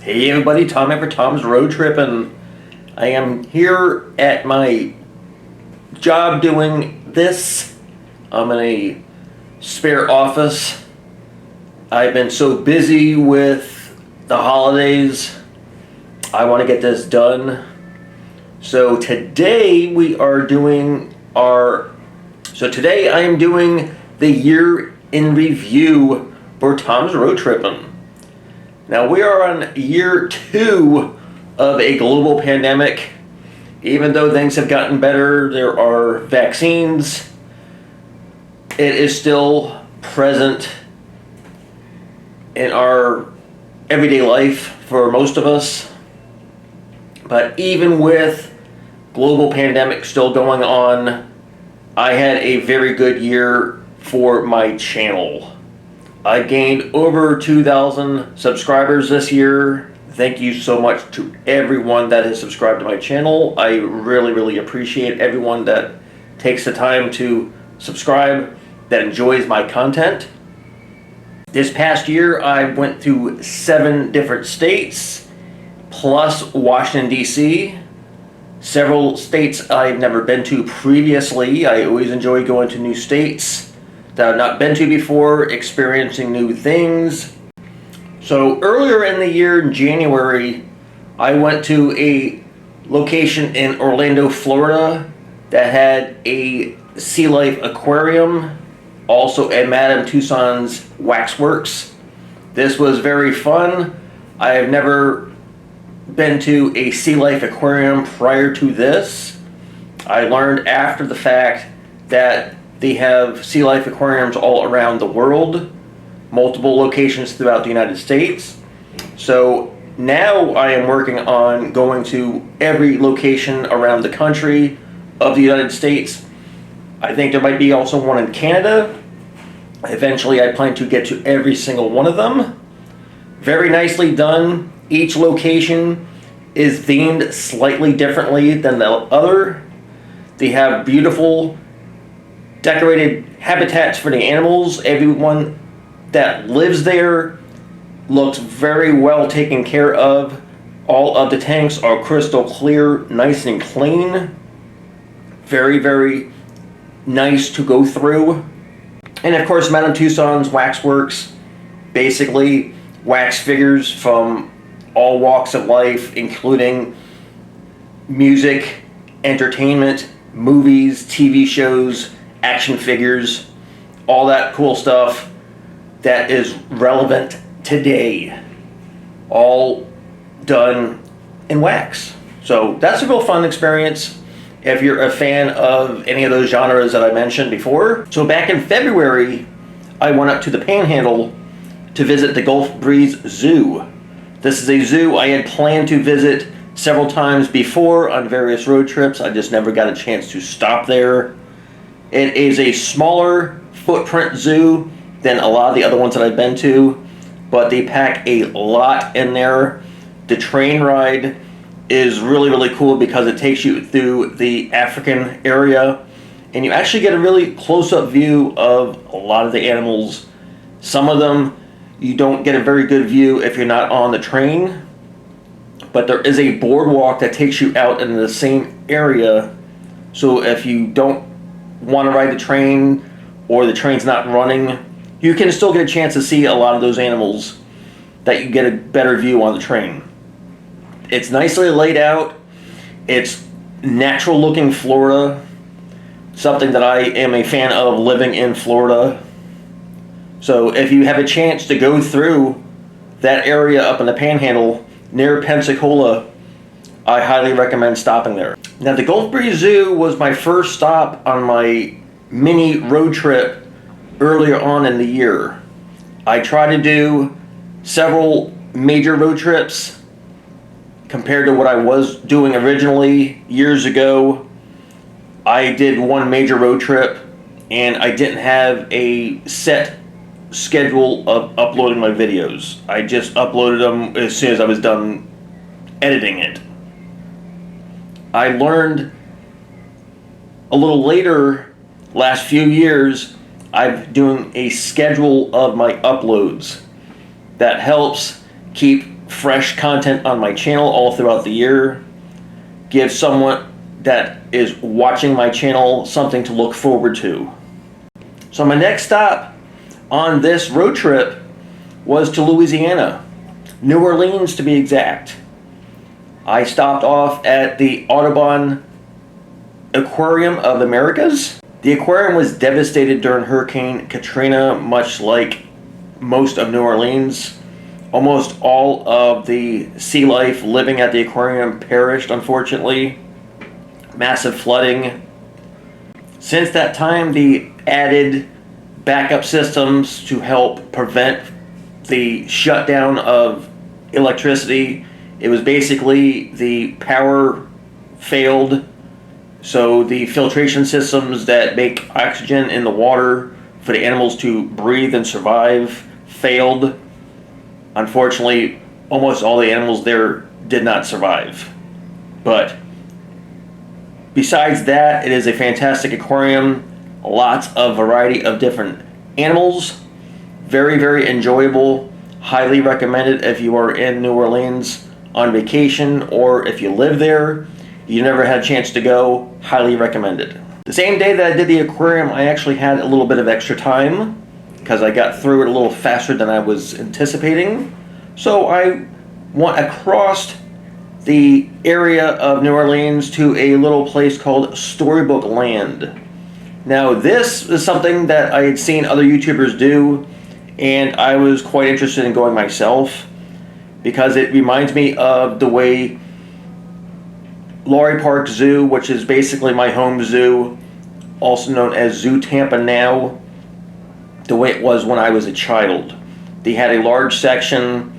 Hey everybody, Tom here for Tom's Road Trippin'. I am here at my job doing this. I'm in a spare office. I've been so busy with the holidays. I want to get this done. So today today I am doing the year in review for Tom's Road Trippin'. Now we are on year 2 of a global pandemic. Even though things have gotten better, there are vaccines, it is still present in our everyday life for most of us. But even with global pandemic still going on, I had a very good year for my channel. I gained over 2,000 subscribers this year. Thank you so much to everyone that has subscribed to my channel. I really appreciate everyone that takes the time to subscribe, that enjoys my content. This past year I went through 7 different states, plus Washington, D.C. Several states I've never been to previously. I always enjoy going to new states that I've not been to before, experiencing new things. So earlier in the year, in January, I went to a location in Orlando, Florida that had a Sea Life Aquarium, also at Madame Tussauds Waxworks. This was very fun. I have never been to a Sea Life Aquarium prior to this. I learned after the fact that they have Sea Life Aquariums all around the world, multiple locations throughout the United States. So now I am working on going to every location around the country of the United States. I think there might be also one in Canada. Eventually I plan to get to every single one of them. Very nicely done. Each location is themed slightly differently than the other. They have beautiful decorated habitats for the animals. Everyone that lives there looks very well taken care of. All of the tanks are crystal clear, nice and clean. Very nice to go through. And of course, Madame Tussauds Waxworks basically wax figures from all walks of life, including music, entertainment, movies, TV shows, action figures, all that cool stuff that is relevant today, all done in wax. So that's a real fun experience if you're a fan of any of those genres that I mentioned before. So back in February, I went up to the Panhandle to visit the Blvd Zoo. This is a zoo I had planned to visit several times before on various road trips. I just never got a chance to stop there. It is a smaller footprint zoo than a lot of the other ones that I've been to, but they pack a lot in there. The train ride is really cool because it takes you through the African area, and you actually get a really close-up view of a lot of the animals. Some of them you don't get a very good view if you're not on the train, but there is a boardwalk that takes you out into the same area. So if you don't want to ride the train or the train's not running, you can still get a chance to see a lot of those animals that you get a better view on the train. It's nicely laid out. It's natural looking Florida, something that I am a fan of living in Florida. So if you have a chance to go through that area up in the Panhandle near Pensacola, I highly recommend stopping there. Now the Blvd Zoo was my first stop on my mini road trip earlier on in the year. I try to do several major road trips compared to what I was doing originally years ago. I did one major road trip and I didn't have a set schedule of uploading my videos. I just uploaded them as soon as I was done editing it. I learned a little later, last few years, I'm doing a schedule of my uploads. That helps keep fresh content on my channel all throughout the year. Give someone that is watching my channel something to look forward to. So my next stop on this road trip was to Louisiana, New Orleans to be exact. I stopped off at the Audubon Aquarium of Americas. The aquarium was devastated during Hurricane Katrina, much like most of New Orleans. Almost all of the sea life living at the aquarium perished, unfortunately. Massive flooding. Since that time, they added backup systems to help prevent the shutdown of electricity. It was basically the power failed, so the filtration systems that make oxygen in the water for the animals to breathe and survive failed. Unfortunately, almost all the animals there did not survive. But besides that, it is a fantastic aquarium. Lots of variety of different animals. Very, very enjoyable. Highly recommended if you are in New Orleans on vacation, or if you live there, you never had a chance to go. Highly recommended. The same day that I did the aquarium, I actually had a little bit of extra time because I got through it a little faster than I was anticipating. So I went across the area of New Orleans to a little place called Storybook Land. Now this is something that I had seen other YouTubers do, and I was quite interested in going myself because it reminds me of the way Laurie Park Zoo, which is basically my home zoo, also known as Zoo Tampa now, the way it was when I was a child. They had a large section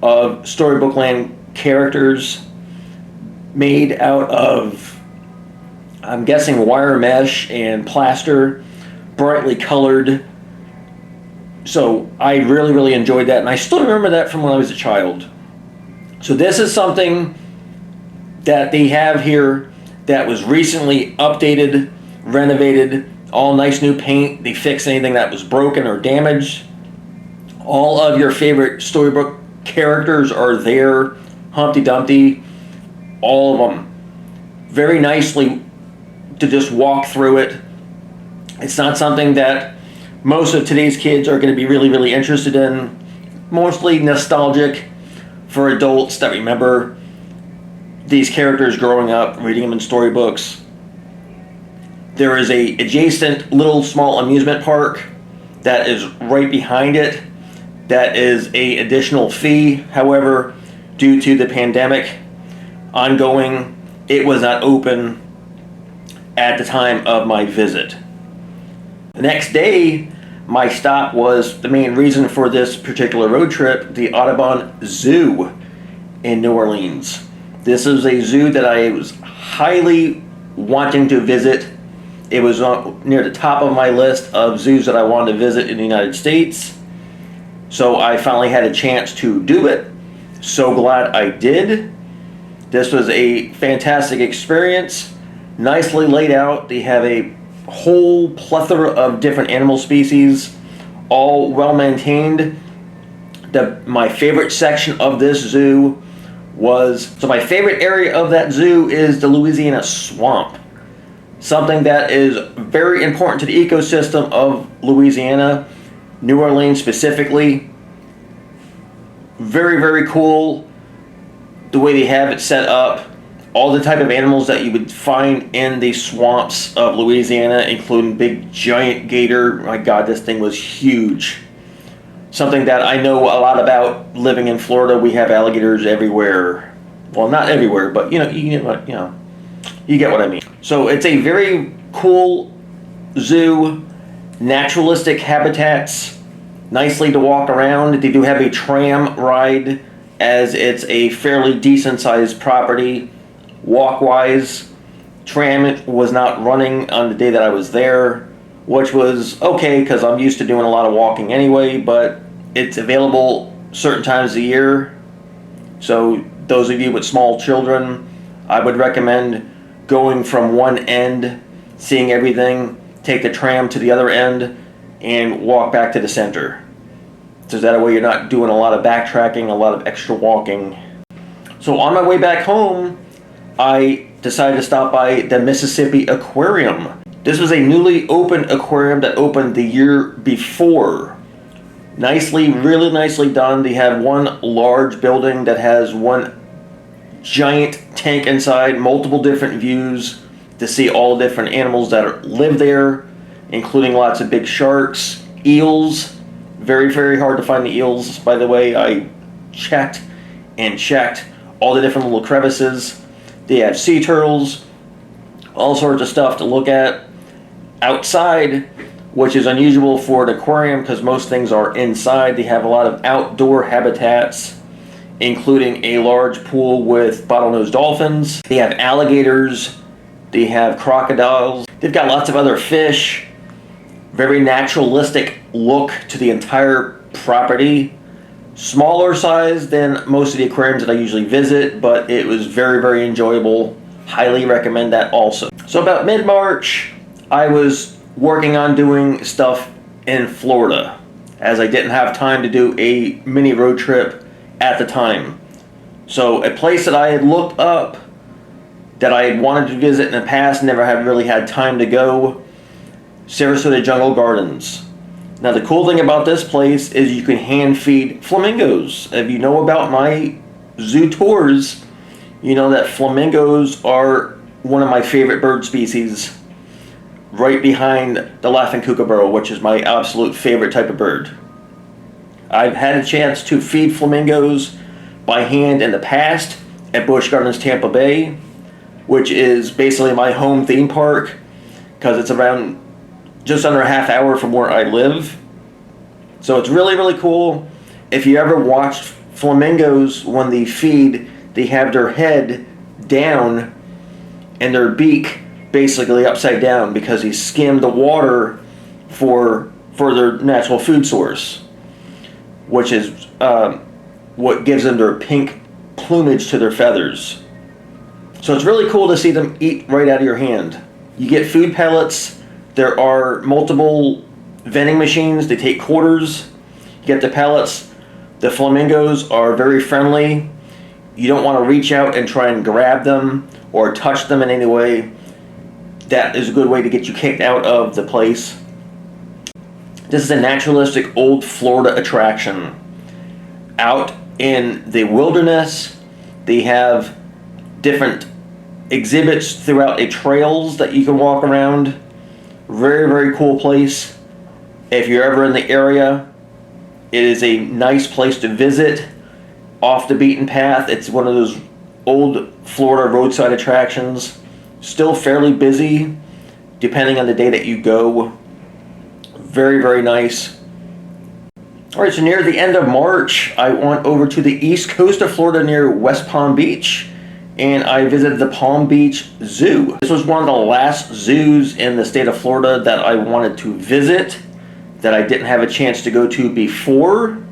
of Storybook Land characters made out of, I'm guessing, wire mesh and plaster, brightly colored. So I really, really enjoyed that, and I still remember that from when I was a child. So this is something that they have here that was recently updated, renovated, all nice new paint. They fixed anything that was broken or damaged. All of your favorite storybook characters are there. Humpty Dumpty, all of them. Very nicely to just walk through it. It's not something that most of today's kids are going to be really, really interested in. Mostly nostalgic for adults that remember these characters growing up, reading them in storybooks. There is a adjacent little small amusement park that is right behind it. That is a additional fee. However, due to the pandemic ongoing, it was not open at the time of my visit. The next day, my stop was the main reason for this particular road trip, the Audubon Zoo in New Orleans. This is a zoo that I was highly wanting to visit. It was near the top of my list of zoos that I wanted to visit in the United States. So I finally had a chance to do it. So glad I did. This was a fantastic experience. Nicely laid out. They have a whole plethora of different animal species, all well maintained. My favorite section of this zoo so my favorite area of that zoo is the Louisiana swamp. Something that is very important to the ecosystem of Louisiana, New Orleans specifically. Very, very cool the way they have it set up. All the type of animals that you would find in the swamps of Louisiana, including big giant gator. My God, this thing was huge. Something that I know a lot about living in Florida. We have alligators everywhere. Well, not everywhere, but you get what I mean. So it's a very cool zoo, naturalistic habitats, nicely to walk around. They do have a tram ride, as it's a fairly decent sized property. Walk-wise, tram was not running on the day that I was there, which was okay because I'm used to doing a lot of walking anyway, but it's available certain times of the year. So those of you with small children, I would recommend going from one end, seeing everything, take the tram to the other end, and walk back to the center. so that way you're not doing a lot of backtracking, a lot of extra walking. So on my way back home, I decided to stop by the Mississippi Aquarium. This was a newly opened aquarium that opened the year before. Really nicely done. They have one large building that has one giant tank inside, multiple different views to see all the different animals that live there, including lots of big sharks, eels. Very, very hard to find the eels, by the way. I checked and checked all the different little crevices. They have sea turtles, all sorts of stuff to look at. Outside, which is unusual for an aquarium because most things are inside, they have a lot of outdoor habitats, including a large pool with bottlenose dolphins. They have alligators. They have crocodiles. They've got lots of other fish. Very naturalistic look to the entire property. Smaller size than most of the aquariums that I usually visit, but it was very, very enjoyable. Highly recommend that also. So about mid-March, I was working on doing stuff in Florida, as I didn't have time to do a mini road trip at the time. So a place that I had looked up that I had wanted to visit in the past, never had really had time to go, Sarasota Jungle Gardens. Now the cool thing about this place is you can hand feed flamingos. If you know about my zoo tours, you know that flamingos are one of my favorite bird species, right behind the laughing kookaburra, which is my absolute favorite type of bird. I've had a chance to feed flamingos by hand in the past at Busch Gardens, Tampa Bay, which is basically my home theme park because it's around just under a half hour from where I live. So it's really, really cool. If you ever watched flamingos when they feed, they have their head down and their beak basically upside down because they skim the water for their natural food source, which is what gives them their pink plumage to their feathers. So it's really cool to see them eat right out of your hand. You get food pellets. There are multiple vending machines. They take quarters. You get the pellets. The flamingos are very friendly. You don't want to reach out and try and grab them or touch them in any way. That is a good way to get you kicked out of the place. This is a naturalistic old Florida attraction. Out in the wilderness, they have different exhibits throughout the trails that you can walk around. Very, very cool place. If you're ever in the area, it is a nice place to visit. Off the beaten path. It's one of those old Florida roadside attractions. Still fairly busy, depending on the day that you go. Very, very nice. Alright, so near the end of March, I went over to the east coast of Florida near West Palm Beach, and I visited the Palm Beach Zoo. This was one of the last zoos in the state of Florida that I wanted to visit, that I didn't have a chance to go to before.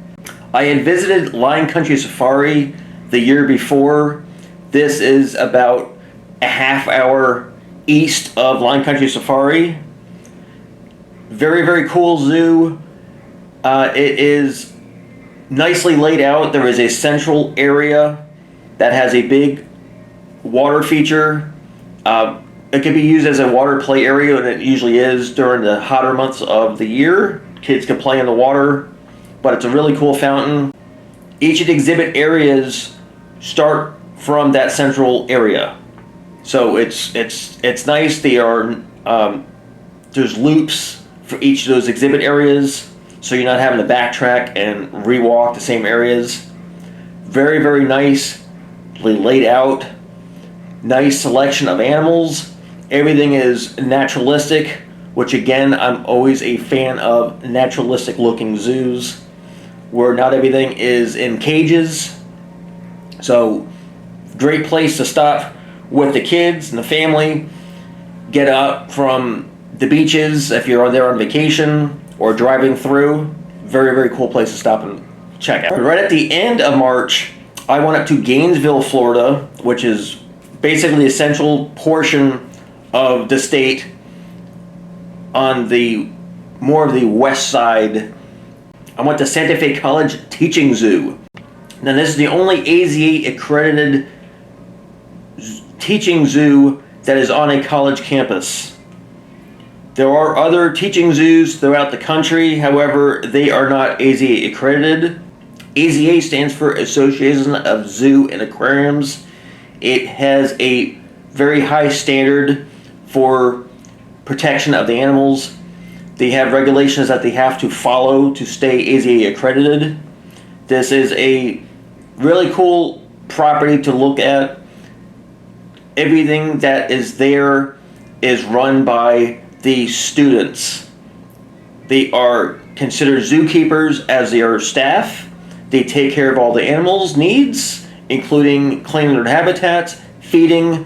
I had visited Lion Country Safari the year before. This is about a half hour east of Lion Country Safari. Very, very cool zoo. It is nicely laid out. There is a central area that has a big water feature. It can be used as a water play area, and it usually is during the hotter months of the year. Kids can play in the water, but it's a really cool fountain. Each of the exhibit areas start from that central area. So it's nice. They are there's loops for each of those exhibit areas, so you're not having to backtrack and rewalk the same areas. Very, very nicely laid out. Nice selection of animals. Everything is naturalistic, which again, I'm always a fan of naturalistic looking zoos where not everything is in cages. So great place to stop with the kids and the family. Get up from the beaches if you're there on vacation or driving through. Very, very cool place to stop and check out. Right at the end of March, I went up to Gainesville, Florida, which is basically the central portion of the state on the more of the west side I went to Santa Fe College Teaching Zoo. Now this is the only AZA accredited teaching zoo that is on a college campus. There are other teaching zoos throughout the country, however, they are not AZA accredited. AZA stands for Association of Zoo and Aquariums. It has a very high standard for protection of the animals. They have regulations that they have to follow to stay AZA accredited. This is a really cool property to look at. Everything that is there is run by the students. They are considered zookeepers as they are staff. They take care of all the animals' needs, including cleaning their habitats, feeding.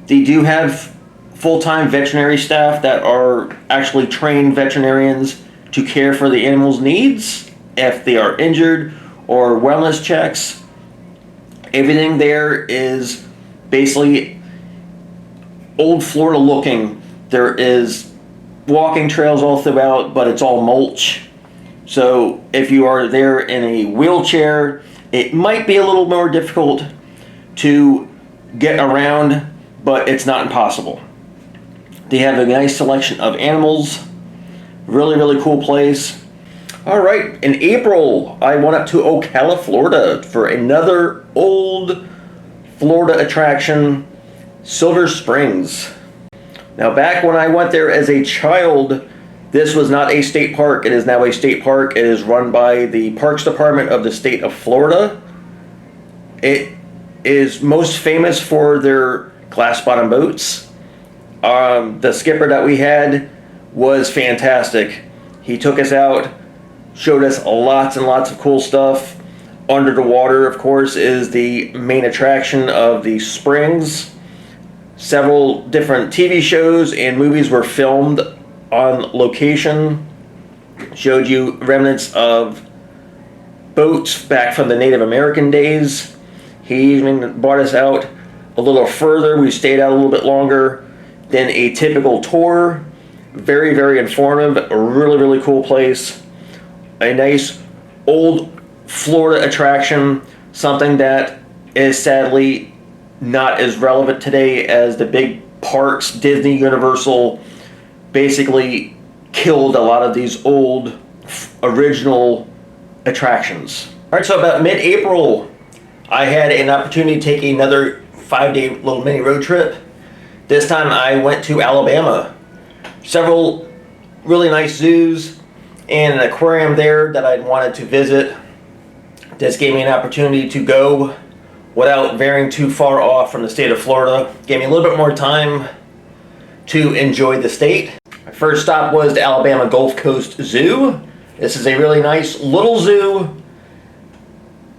They do have full-time veterinary staff that are actually trained veterinarians to care for the animals' needs if they are injured, or wellness checks. Everything there is basically old Florida looking. There is walking trails all throughout, but it's all mulch. So if you are there in a wheelchair, it might be a little more difficult to get around, but it's not impossible. They have a nice selection of animals. Really, really cool place. All right, in April, I went up to Ocala, Florida for another old Florida attraction, Silver Springs. Now, back when I went there as a child, this was not a state park. It is now a state park. It is run by the Parks Department of the state of Florida. It is most famous for their glass bottom boats. The skipper that we had was fantastic. He took us out, showed us lots and lots of cool stuff. Under the water, of course, is the main attraction of the springs. Several different TV shows and movies were filmed on location. Showed you remnants of boats back from the Native American days. He even brought us out a little further. We stayed out a little bit longer than a typical tour. Very, very informative. A really, really cool place. A nice old Florida attraction. Something that is sadly not as relevant today as the big parks. Disney, Universal basically killed a lot of these old original attractions. All right, so about mid-April, I had an opportunity to take another 5-day little mini road trip. This time I went to Alabama. Several really nice zoos and an aquarium there that I'd wanted to visit. This gave me an opportunity to go without veering too far off from the state of Florida. Gave me a little bit more time to enjoy the state. My first stop was the Alabama Gulf Coast Zoo. This is a really nice little zoo,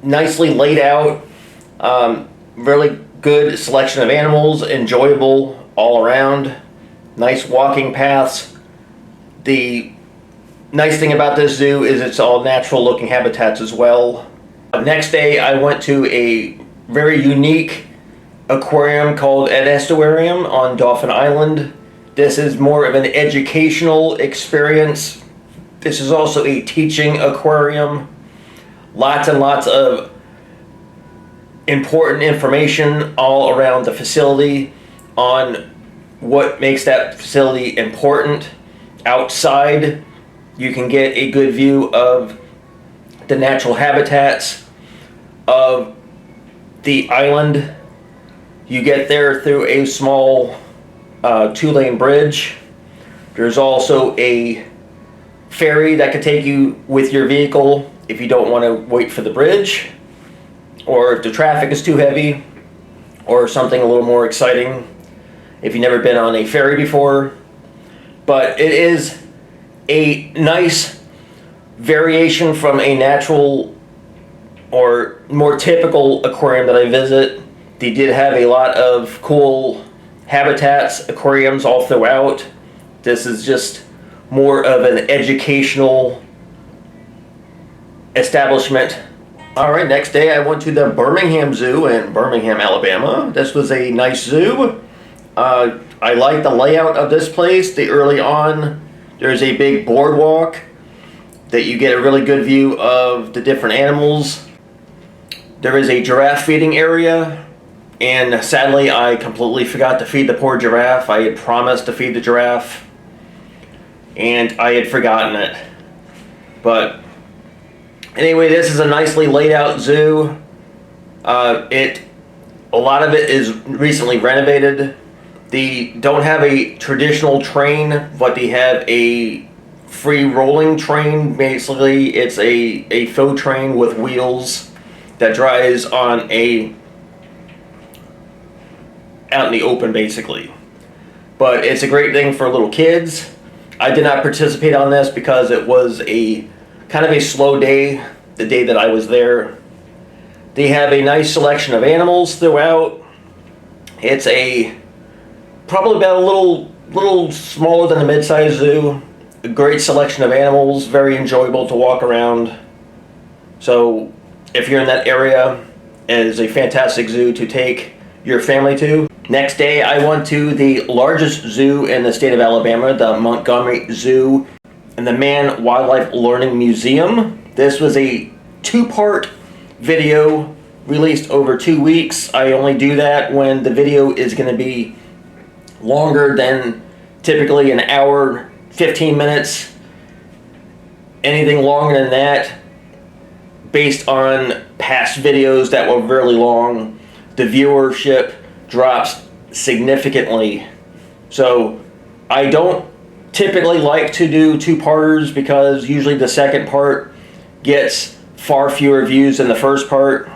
nicely laid out, really good selection of animals, enjoyable all around, nice walking paths. The nice thing about this zoo is it's all natural looking habitats as well. Next day I went to a very unique aquarium called RØDE Aquarium on Dauphin Island. This is more of an educational experience. This is also a teaching aquarium. Lots and lots of important information all around the facility on what makes that facility important. Outside, you can get a good view of the natural habitats of the island. You get there through a small 2-lane bridge. There's also a ferry that could take you with your vehicle if you don't want to wait for the bridge, or if the traffic is too heavy, or something a little more exciting if you've never been on a ferry before. But it is a nice variation from a natural or more typical aquarium that I visit. They did have a lot of cool habitats, aquariums all throughout. This is just more of an educational establishment. All right, next day I went to the Birmingham Zoo in Birmingham, Alabama. This was a nice zoo. I like the layout of this place. Early on, there's a big boardwalk that you get a really good view of the different animals. There is a giraffe feeding area, and sadly I completely forgot to feed the poor giraffe. I had promised to feed the giraffe, and I had forgotten it. But anyway, this is a nicely laid out zoo. A lot of it is recently renovated. They don't have a traditional train, but they have a free rolling train. Basically, it's a faux train with wheels that drives on out in the open, basically. But it's a great thing for little kids. I did not participate on this because it was a kind of a slow day, the day that I was there. They have a nice selection of animals throughout. It's probably about a little smaller than a mid-sized zoo. A great selection of animals, very enjoyable to walk around. So if you're in that area, it is a fantastic zoo to take your family to. Next day, I went to the largest zoo in the state of Alabama, the Montgomery Zoo, and the Man Wildlife Learning Museum. This was a two-part video released over 2 weeks. I only do that when the video is going to be longer than typically an hour, 15 minutes. Anything longer than that, based on past videos that were really long, the viewership drops significantly. So I don't typically like to do two-parters because usually the second part gets far fewer views than the first part.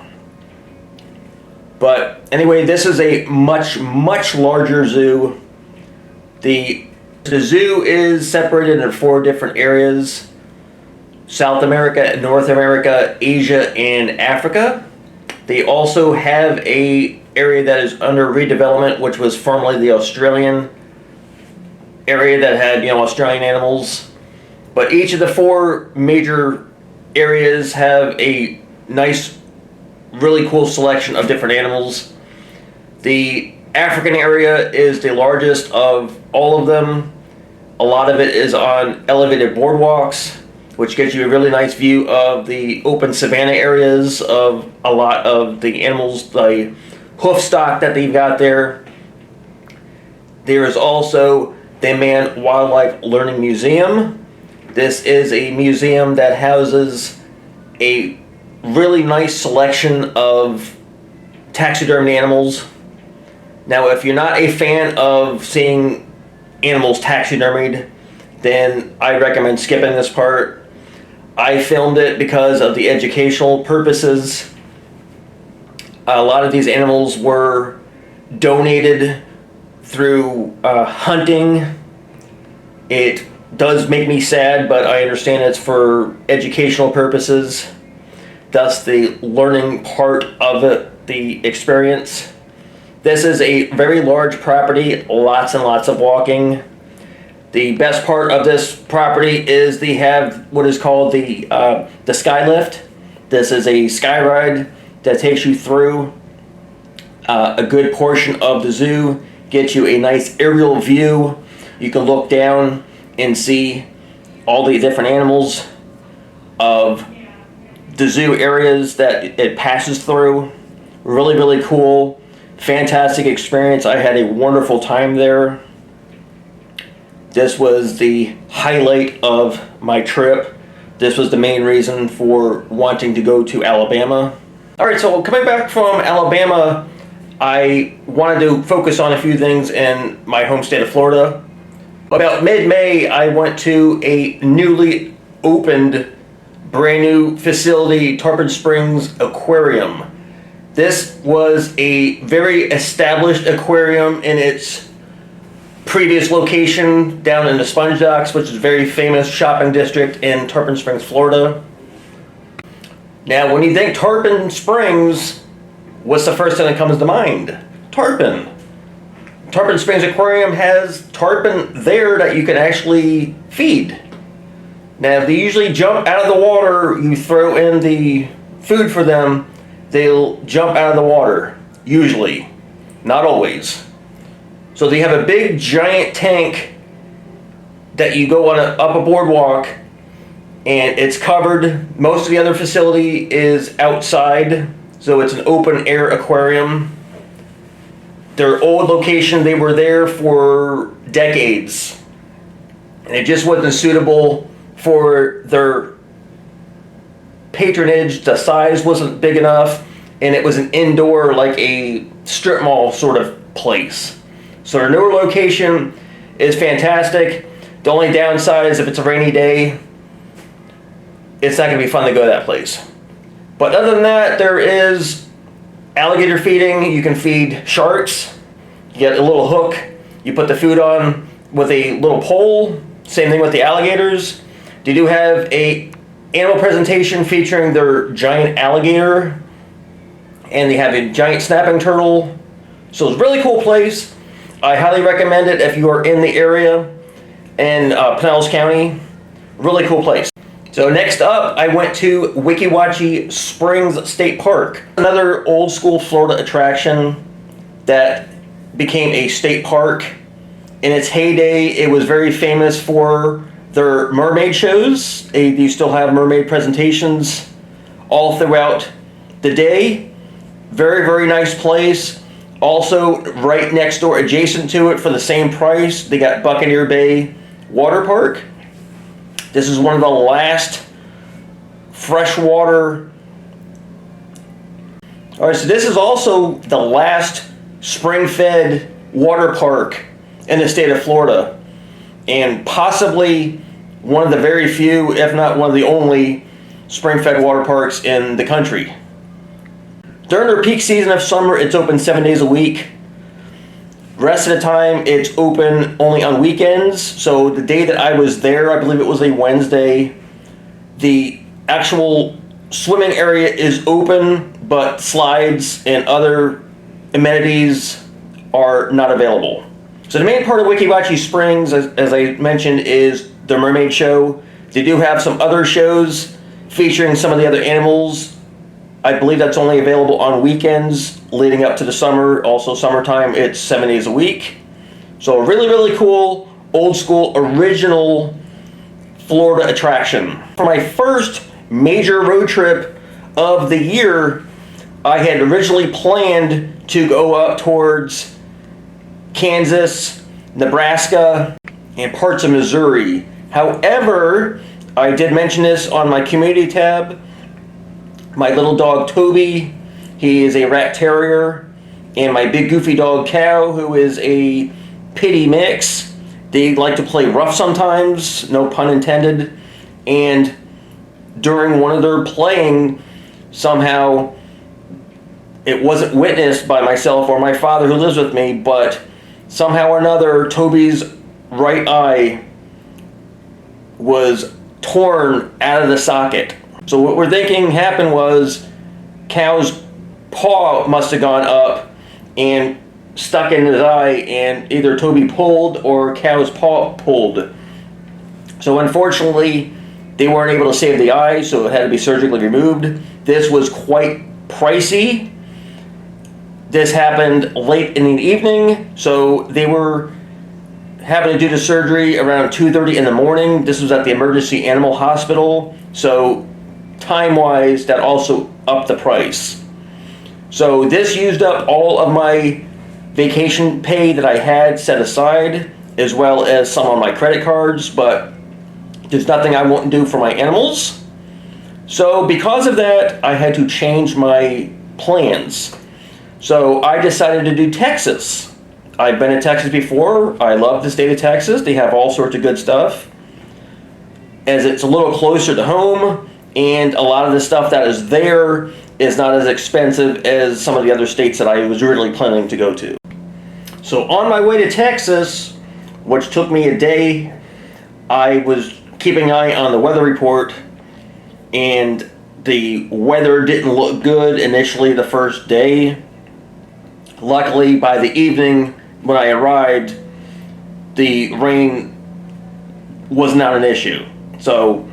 But anyway, this is a much larger zoo. The zoo is separated into 4 different areas: South America, North America, Asia, and Africa. They also have a area that is under redevelopment, which was formerly the Australian area that had, Australian animals. But each of the 4 major areas have a nice, really cool selection of different animals. The African area is the largest of all of them. A lot of it is on elevated boardwalks, which gives you a really nice view of the open savanna areas of a lot of the animals, the hoof stock that they've got there. There is also the Man Wildlife Learning Museum. This is a museum that houses a really nice selection of taxidermy animals. Now, if you're not a fan of seeing animals taxidermied, then I recommend skipping this part. I filmed it because of the educational purposes. A lot of these animals were donated through hunting. It does make me sad, but I understand it's for educational purposes. Thus the learning part of it, the experience. This is a very large property, lots and lots of walking. The best part of this property is they have what is called the sky lift. This is a sky ride that takes you through a good portion of the zoo, gets you a nice aerial view. You can look down and see all the different animals of the zoo areas that it passes through. Really cool, fantastic experience. I had a wonderful time there. This was the highlight of my trip. This was the main reason for wanting to go to Alabama. Alright, so coming back from Alabama, I wanted to focus on a few things in my home state of Florida. About mid-May, I went to a newly opened, brand new facility, Tarpon Springs Aquarium. This was a very established aquarium in its previous location down in the Sponge Docks, which is a very famous shopping district in Tarpon Springs, Florida. Now, when you think Tarpon Springs, what's the first thing that comes to mind? Tarpon. Tarpon Springs Aquarium has tarpon there that you can actually feed. Now, they usually jump out of the water. You throw in the food for them, they'll jump out of the water, usually. Not always. So they have a big giant tank that you go on up a boardwalk and it's covered. Most of the other facility is outside, so it's an open air aquarium. Their old location, they were there for decades, and it just wasn't suitable for their patronage. The size wasn't big enough, and it was an indoor, like a strip mall sort of place. So their newer location is fantastic. The only downside is if it's a rainy day, it's not going to be fun to go to that place. But other than that, there is alligator feeding. You can feed sharks. You get a little hook. You put the food on with a little pole. Same thing with the alligators. They do have a animal presentation featuring their giant alligator, and they have a giant snapping turtle. So it's a really cool place. I highly recommend it if you are in the area in Pinellas County. Really cool place. So next up, I went to Weeki Wachee Springs State Park, another old school Florida attraction that became a state park. In its heyday, it was very famous for their mermaid shows. They do still have mermaid presentations all throughout the day. Very, very nice place. Also, right next door, adjacent to it for the same price, they got Buccaneer Bay Water Park. This is one of the last freshwater. All right, so this is also the last spring-fed water park in the state of Florida, and possibly one of the very few, if not one of the only, spring-fed water parks in the country. During their peak season of summer, it's open 7 days a week. Rest of the time, it's open only on weekends. So the day that I was there, I believe it was a Wednesday, the actual swimming area is open, but slides and other amenities are not available. So the main part of Weeki Wachee Springs, as I mentioned, is the mermaid show. They do have some other shows featuring some of the other animals. I believe that's only available on weekends leading up to the summer. Also summertime, it's 7 days a week. So really, really cool, old school, original Florida attraction. For my first major road trip of the year, I had originally planned to go up towards Kansas, Nebraska, and parts of Missouri. However, I did mention this on my community tab. My little dog Toby, he is a rat terrier, and my big goofy dog Cow, who is a pitty mix. They like to play rough sometimes, no pun intended, and during one of their playing, somehow it wasn't witnessed by myself or my father who lives with me, but somehow or another Toby's right eye was torn out of the socket. So what we're thinking happened was Cow's paw must have gone up and stuck in his eye, and either Toby pulled or Cow's paw pulled. So unfortunately, they weren't able to save the eye, so it had to be surgically removed. This was quite pricey. This happened late in the evening, so they were having to do the surgery around 2:30 in the morning. This was at the emergency animal hospital, so time-wise, that also upped the price. So this used up all of my vacation pay that I had set aside, as well as some on my credit cards, but there's nothing I won't do for my animals. So because of that, I had to change my plans. So I decided to do Texas. I've been to Texas before. I love the state of Texas. They have all sorts of good stuff, as it's a little closer to home, and a lot of the stuff that is there is not as expensive as some of the other states that I was originally planning to go to. So on my way to Texas, which took me a day, I was keeping an eye on the weather report, and the weather didn't look good initially the first day. Luckily, by the evening when I arrived, the rain was not an issue. So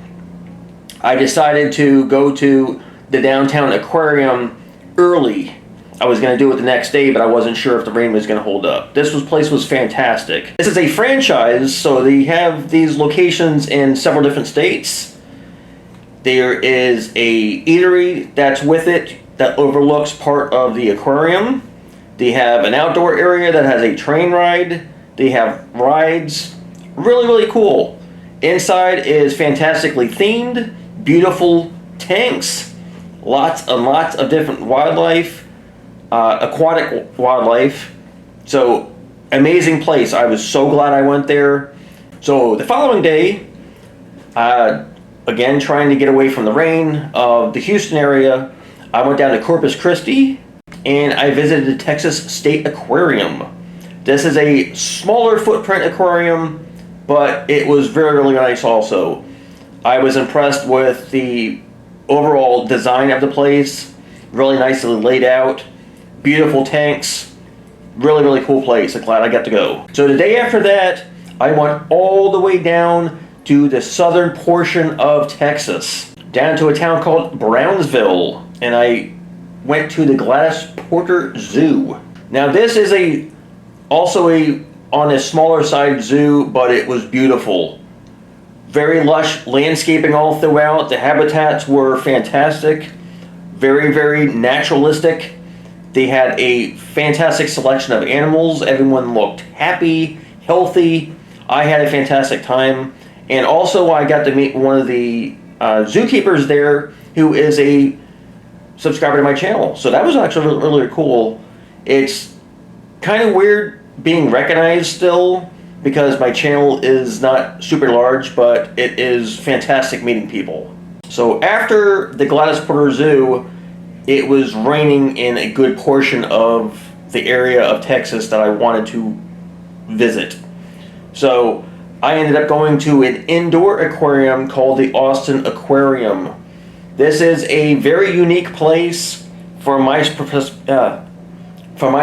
I decided to go to the downtown aquarium early. I was going to do it the next day, but I wasn't sure if the rain was going to hold up. This place was fantastic. This is a franchise, so they have these locations in several different states. There is a eatery that's with it that overlooks part of the aquarium. They have an outdoor area that has a train ride. They have rides. Really, really cool. Inside is fantastically themed, beautiful tanks, lots and lots of different wildlife, aquatic wildlife. So, amazing place. I was so glad I went there. So, the following day, again, trying to get away from the rain of the Houston area, I went down to Corpus Christi and I visited the Texas State Aquarium. This is a smaller footprint aquarium, but it was very, really nice also. I was impressed with the overall design of the place. Really nicely laid out. Beautiful tanks. Really, really cool place. I'm glad I got to go. So the day after that, I went all the way down to the southern portion of Texas, down to a town called Brownsville, and I went to the Gladys Porter Zoo. Now this is also on a smaller side zoo, but it was beautiful. Very lush landscaping all throughout. The habitats were fantastic. Very, very naturalistic. They had a fantastic selection of animals. Everyone looked happy, healthy. I had a fantastic time. And also I got to meet one of the zookeepers there who is a subscriber to my channel. So that was actually really, really cool. It's kind of weird being recognized still because my channel is not super large, but it is fantastic meeting people. So after the Gladys Porter Zoo, it was raining in a good portion of the area of Texas that I wanted to visit. So I ended up going to an indoor aquarium called the Orleans Aquarium. This is a very unique place from my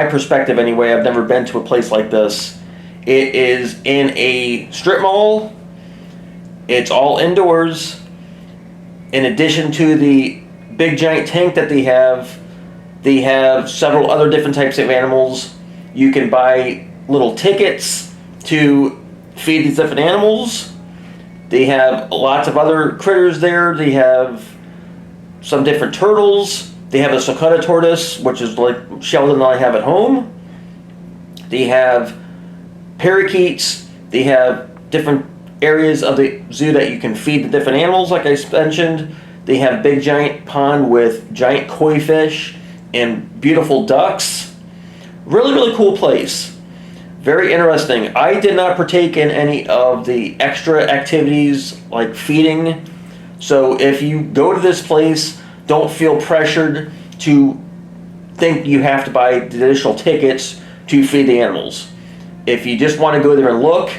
perspective anyway. I've never been to a place like this. It is in a strip mall. It's all indoors. In addition to the big giant tank that they have several other different types of animals. You can buy little tickets to feed these different animals. They have lots of other critters there. They have some different turtles. They have a Sakota tortoise, which is like Sheldon and I have at home. They have parakeets. They have different areas of the zoo that you can feed the different animals, like I mentioned. They have big giant pond with giant koi fish and beautiful ducks. Really, really cool place. Very interesting. I did not partake in any of the extra activities like feeding. So if you go to this place, don't feel pressured to think you have to buy the additional tickets to feed the animals. If you just want to go there and look,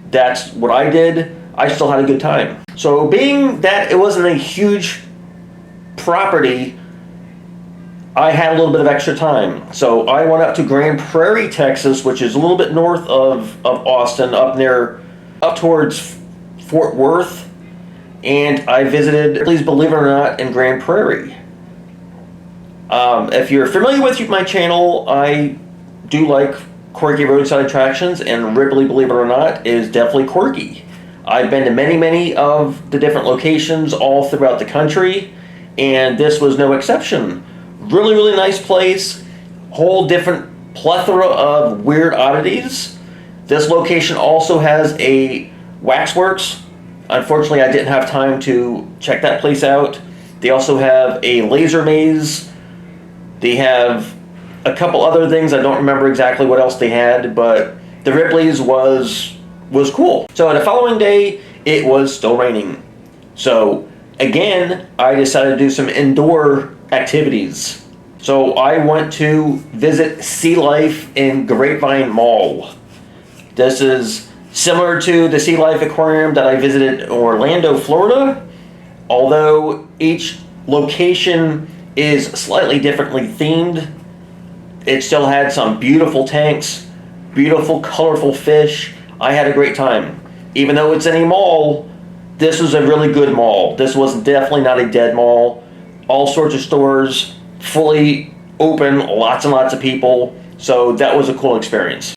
that's what I did. I still had a good time. So being that it wasn't a huge property, I had a little bit of extra time. So I went up to Grand Prairie, Texas, which is a little bit north of Austin, up towards Fort Worth. And I visited, please believe it or not, in Grand Prairie. If you're familiar with my channel, I do like quirky roadside attractions, and Ripley, believe it or not, is definitely quirky. I've been to many, many of the different locations all throughout the country, and this was no exception. Really, really nice place. Whole different plethora of weird oddities. This location also has a waxworks. Unfortunately, I didn't have time to check that place out. They also have a laser maze. They have a couple other things. I don't remember exactly what else they had, but the Ripley's was cool. So the following day, it was still raining. So again, I decided to do some indoor activities. So I went to visit Sea Life in Grapevine Mall. This is similar to the Sea Life Aquarium that I visited in Orlando, Florida, although each location is slightly differently themed. It still had some beautiful tanks, beautiful colorful fish. I had a great time. Even though it's in a mall, this was a really good mall. This was definitely not a dead mall. All sorts of stores, fully open, lots and lots of people. So that was a cool experience.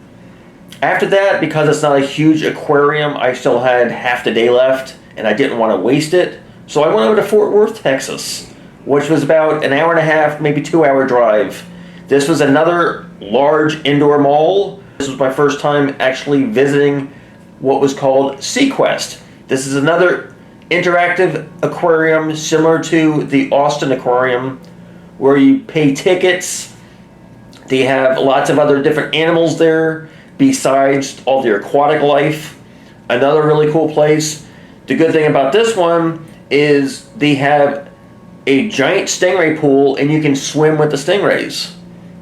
After that, because it's not a huge aquarium, I still had half the day left and I didn't want to waste it. So I went over to Fort Worth, Texas, which was about an hour and a half, maybe 2-hour drive. This was another large indoor mall. This was my first time actually visiting what was called SeaQuest. This is another interactive aquarium similar to the Austin Aquarium, where you pay tickets. They have lots of other different animals there besides all their aquatic life. Another really cool place. The good thing about this one is they have a giant stingray pool and you can swim with the stingrays.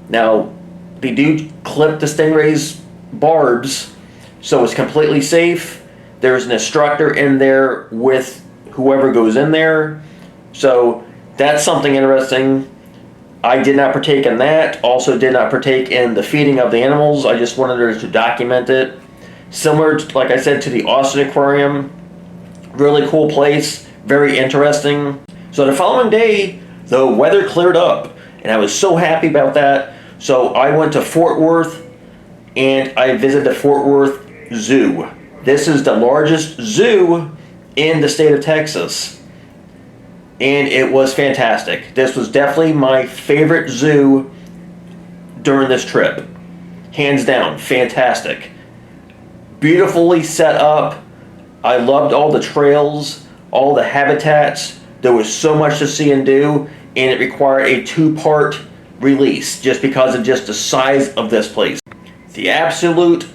Now, they do clip the stingrays' barbs, so it's completely safe. There's an instructor in there with whoever goes in there. So that's something interesting. I did not partake in that. Also did not partake in the feeding of the animals. I just wanted to document it. Similar, to, like I said, to the Austin Aquarium. Really cool place. Very interesting. So the following day, the weather cleared up. And I was so happy about that. So I went to Fort Worth and I visited the Fort Worth Zoo. This is the largest zoo in the state of Texas. And it was fantastic. This was definitely my favorite zoo during this trip. Hands down, fantastic. Beautifully set up. I loved all the trails, all the habitats. There was so much to see and do, and it required a 2-part release just because of just the size of this place. The absolute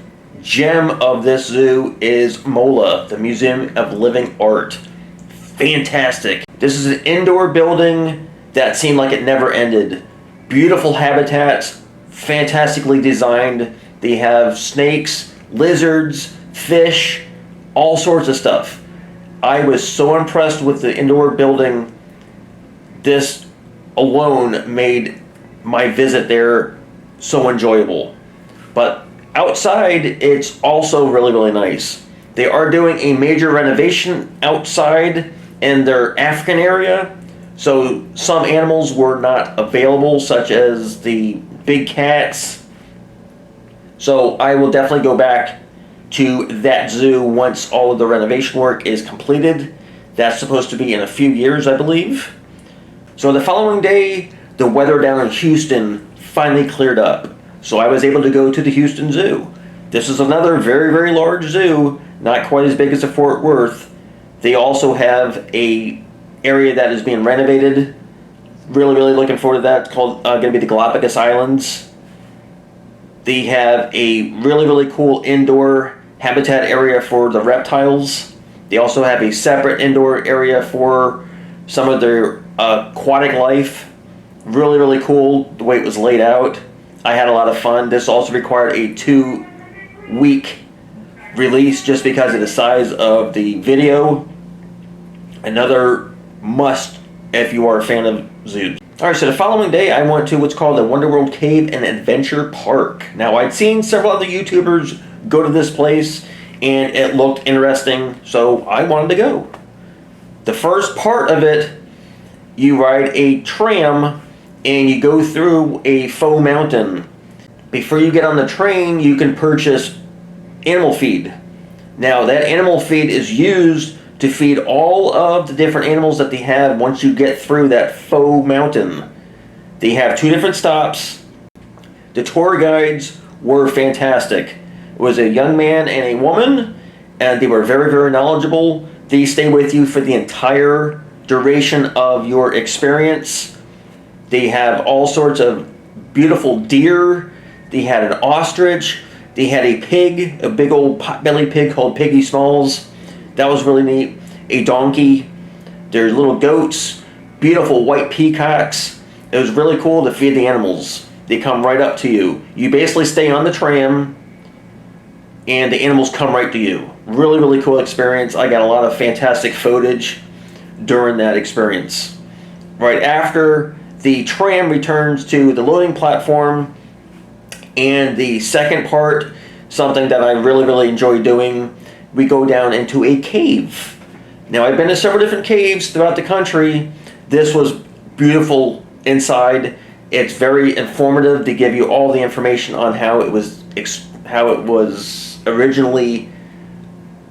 gem of this zoo is MOLA, the Museum of Living Art. Fantastic. This is an indoor building that seemed like it never ended. Beautiful habitats, fantastically designed. They have snakes, lizards, fish, all sorts of stuff. I was so impressed with the indoor building. This alone made my visit there so enjoyable. But outside, it's also really, really nice. They are doing a major renovation outside in their African area, so some animals were not available, such as the big cats. So I will definitely go back to that zoo once all of the renovation work is completed. That's supposed to be in a few years, I believe. So the following day, the weather down in Houston finally cleared up. So I was able to go to the Houston Zoo. This is another very, very large zoo, not quite as big as the Fort Worth. They also have a area that is being renovated. Really, really looking forward to that. It's called going to be the Galapagos Islands. They have a really, really cool indoor habitat area for the reptiles. They also have a separate indoor area for some of their aquatic life. Really, really cool the way it was laid out. I had a lot of fun. This also required a 2-week release just because of the size of the video. Another must if you are a fan of zoos. Alright, so the following day I went to what's called the Wonder World Cave and Adventure Park. Now I'd seen several other YouTubers go to this place and it looked interesting, so I wanted to go. The first part of it, you ride a tram and you go through a faux mountain. Before you get on the train, you can purchase animal feed. Now that animal feed is used to feed all of the different animals that they have once you get through that faux mountain. They have 2 different stops. The tour guides were fantastic. It was a young man and a woman, and they were very, very knowledgeable. They stay with you for the entire duration of your experience. They have all sorts of beautiful deer. They had an ostrich. They had a pig, a big old pot-bellied pig called Piggy Smalls. That was really neat. A donkey. There's little goats. Beautiful white peacocks. It was really cool to feed the animals. They come right up to you. You basically stay on the tram and the animals come right to you. Really, really cool experience. I got a lot of fantastic footage during that experience. Right after, the tram returns to the loading platform, and the second part, something that I really, really enjoy doing, we go down into a cave. Now, I've been to several different caves throughout the country. This was beautiful inside. It's very informative to give you all the information on how it was originally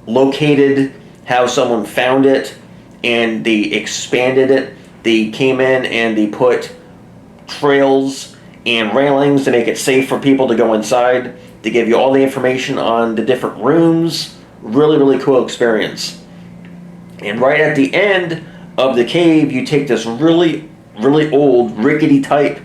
located, how someone found it, and they expanded it. They came in and they put trails and railings to make it safe for people to go inside. They give you all the information on the different rooms. Really, really cool experience. And right at the end of the cave, you take this really, really old, rickety type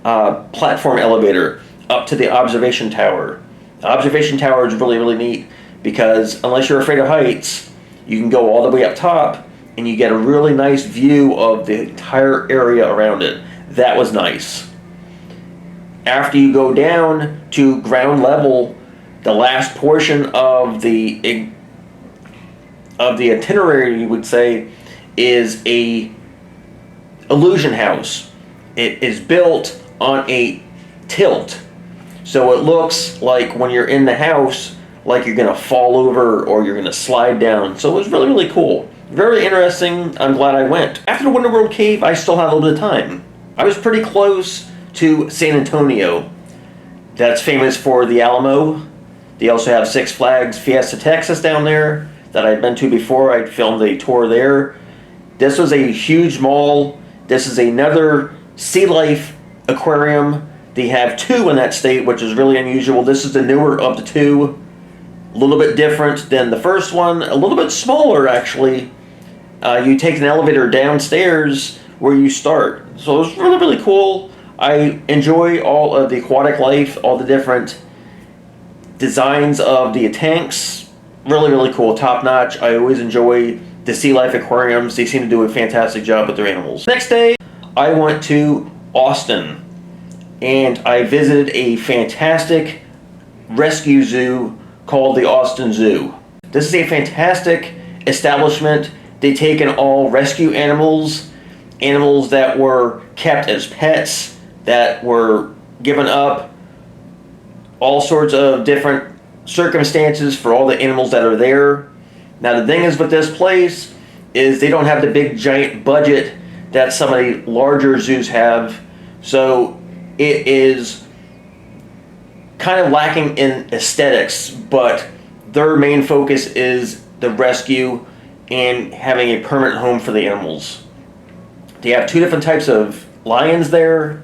platform elevator up to the observation tower. The observation tower is really, really neat because unless you're afraid of heights, you can go all the way up top and you get a really nice view of the entire area around it. That was nice. After you go down to ground level, the last portion of the itinerary, you would say, is a illusion house. It is built on a tilt, so it looks like when you're in the house, like you're gonna fall over or you're gonna slide down. So it was really, really cool. Very interesting. I'm glad I went. After the Wonder World Cave, I still had a little bit of time. I was pretty close to San Antonio. That's famous for the Alamo. They also have Six Flags Fiesta Texas down there that I'd been to before. I'd filmed a tour there. This was a huge mall. This is another Sea Life Aquarium. They have two in that state, which is really unusual. This is the newer of the two. A little bit different than the first one. A little bit smaller, actually. You take an elevator downstairs where you start. So it was really, really cool. I enjoy all of the aquatic life, all the different designs of the tanks. Really, really cool. Top notch. I always enjoy the Sea Life Aquariums. They seem to do a fantastic job with their animals. Next day, I went to Austin and I visited a fantastic rescue zoo called the Austin Zoo. This is a fantastic establishment. They take in all rescue animals, animals that were kept as pets, that were given up, all sorts of different circumstances for all the animals that are there. Now the thing is with this place is they don't have the big giant budget that some of the larger zoos have, so it is kind of lacking in aesthetics, but their main focus is the rescue and having a permanent home for the animals. They have two different types of lions there.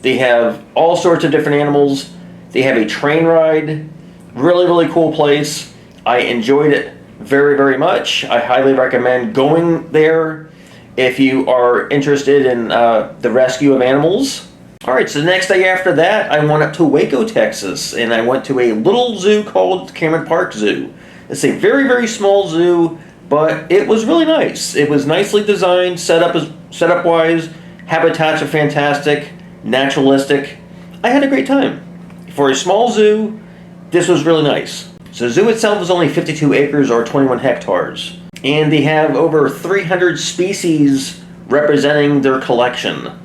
They have all sorts of different animals. They have a train ride. Really, really cool place. I enjoyed it very, very much. I highly recommend going there if you are interested in the rescue of animals. Alright, so the next day after that, I went up to Waco, Texas, and I went to a little zoo called Cameron Park Zoo. It's a very, very small zoo, but it was really nice. It was nicely designed, setup-wise. Habitats are fantastic, naturalistic. I had a great time. For a small zoo, this was really nice. So the zoo itself is only 52 acres or 21 hectares. And they have over 300 species representing their collection.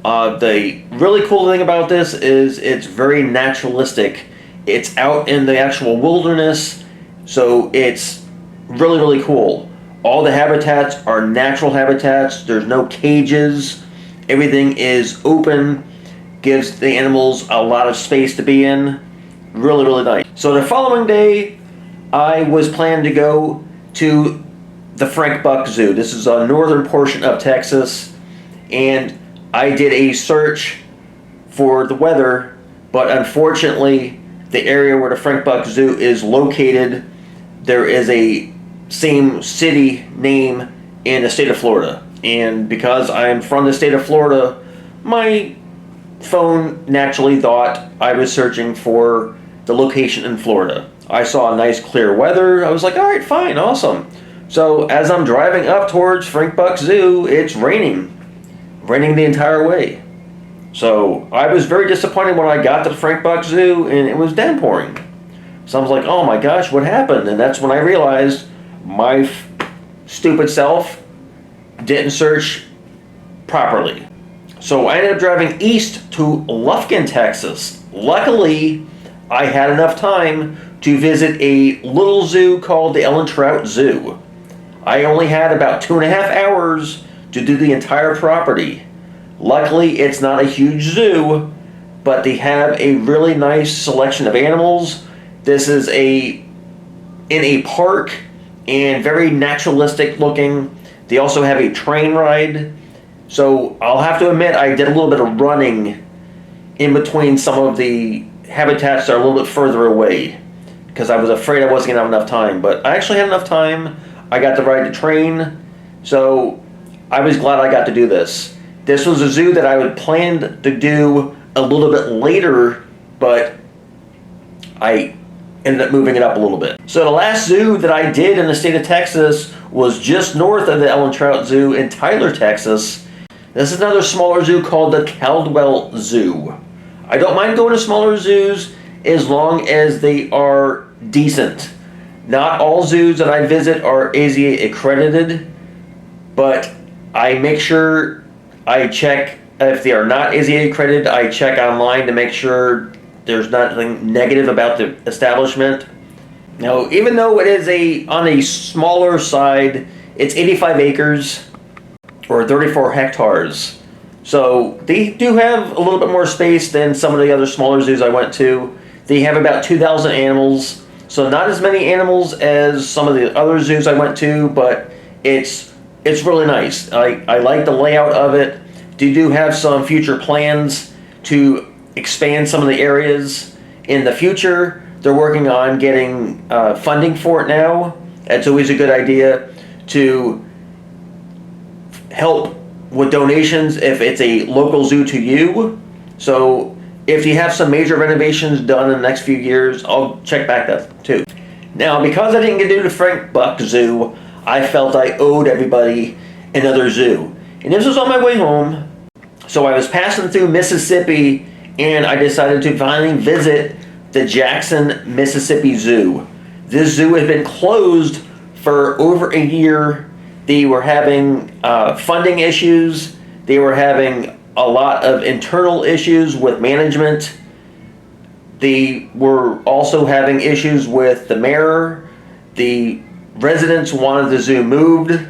The really cool thing about this is it's very naturalistic. It's out in the actual wilderness, so it's really, really cool. All the habitats are natural habitats. There's no cages. Everything is open. Gives the animals a lot of space to be in. Really, really nice. So the following day, I was planning to go to the Frank Buck Zoo. This is a northern portion of Texas, and I did a search for the weather, but unfortunately, the area where the Frank Buck Zoo is located, there is a same city name in the state of Florida. And because I'm from the state of Florida, my phone naturally thought I was searching for the location in Florida. I saw a nice clear weather. I was like, alright, fine, awesome. So as I'm driving up towards Frank Buck Zoo, it's raining the entire way. So I was very disappointed when I got to the Frank Buck Zoo and it was downpouring. So I was like, oh my gosh, what happened? And that's when I realized my stupid self didn't search properly. So I ended up driving east to Lufkin, Texas. Luckily, I had enough time to visit a little zoo called the Trout Zoo. I only had about 2.5 hours to do the entire property. Luckily, it's not a huge zoo, but they have a really nice selection of animals. This is in a park and very naturalistic looking. They also have a train ride. So I'll have to admit, I did a little bit of running in between some of the habitats that are a little bit further away, because I was afraid I wasn't going to have enough time. But I actually had enough time. I got to ride the train, so I was glad I got to do this. This was a zoo that I had planned to do a little bit later, but I ended up moving it up a little bit. So the last zoo that I did in the state of Texas was just north of the Ellen Trout Zoo in Tyler, Texas. This is another smaller zoo called the Caldwell Zoo. I don't mind going to smaller zoos as long as they are decent. Not all zoos that I visit are AZA accredited, but I make sure I check. If they are not AZA accredited, I check online to make sure there's nothing negative about the establishment. Now, even though it is on a smaller side, it's 85 acres or 34 hectares. So they do have a little bit more space than some of the other smaller zoos I went to. They have about 2,000 animals. So not as many animals as some of the other zoos I went to, but it's really nice. I like the layout of it. They do have some future plans to expand some of the areas in the future. They're working on getting funding for it now. It's always a good idea to help with donations if it's a local zoo to you. So if you have some major renovations done in the next few years, I'll check back that too. Now, because I didn't get to do the Frank Buck Zoo, I felt I owed everybody another zoo. And this was on my way home. So I was passing through Mississippi and I decided to finally visit the Jackson, Mississippi Zoo. This zoo has been closed for over a year. They were having funding issues. They were having a lot of internal issues with management. They were also having issues with the mayor. The residents wanted the zoo moved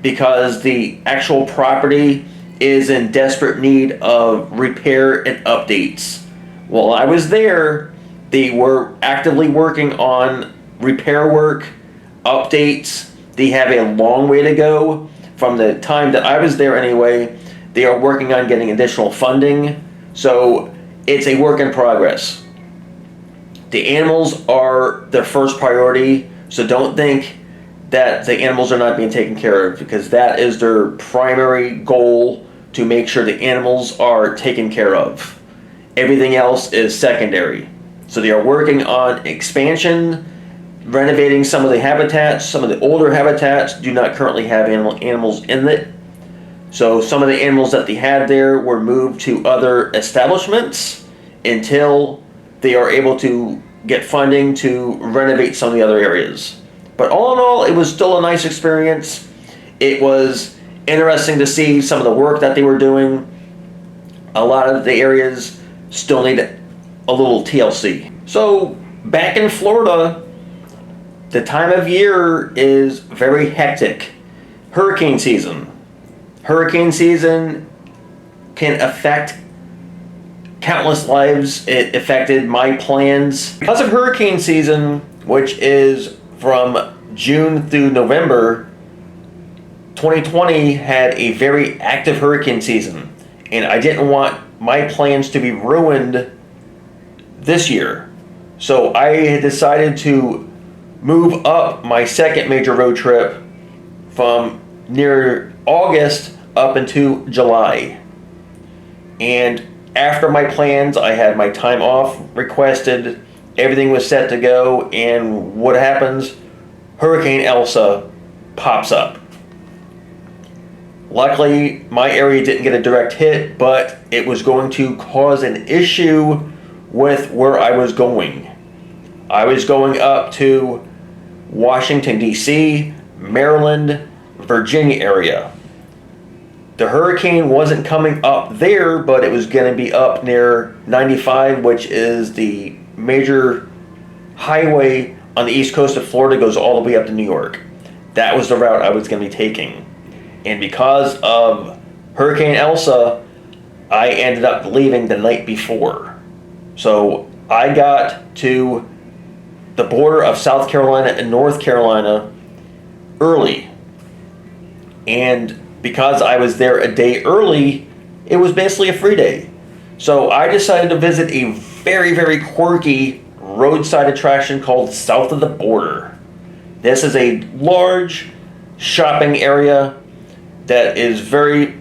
because the actual property is in desperate need of repair and updates. While I was there, they were actively working on repair work, updates. They have a long way to go. From the time that I was there anyway, they are working on getting additional funding. So it's a work in progress. The animals are their first priority, so don't think that the animals are not being taken care of, because that is their primary goal, to make sure the animals are taken care of. Everything else is secondary. So they are working on expansion, renovating some of the habitats. Some of the older habitats do not currently have animals in it. So some of the animals that they had there were moved to other establishments until they are able to get funding to renovate some of the other areas. But all in all, it was still a nice experience. It was interesting to see some of the work that they were doing. A lot of the areas still need a little TLC. So back in Florida, the time of year is very hectic. Hurricane season. Hurricane season can affect countless lives. It affected my plans. Because of hurricane season, which is from June through November, 2020 had a very active hurricane season, and I didn't want my plans to be ruined this year. So I had decided to move up my second major road trip from near August up into July. And after my plans, I had my time off requested, everything was set to go, and what happens? Hurricane Elsa pops up. Luckily, my area didn't get a direct hit, but it was going to cause an issue with where I was going. I was going up to Washington, D.C., Maryland, Virginia area. The hurricane wasn't coming up there, but it was going to be up near 95, which is the major highway on the east coast of Florida, goes all the way up to New York. That was the route I was going to be taking. And because of Hurricane Elsa, I ended up leaving the night before. So I got to the border of South Carolina and North Carolina early. and because I was there a day early, it was basically a free day. So I decided to visit a very, very quirky roadside attraction called South of the Border. This is a large shopping area that is very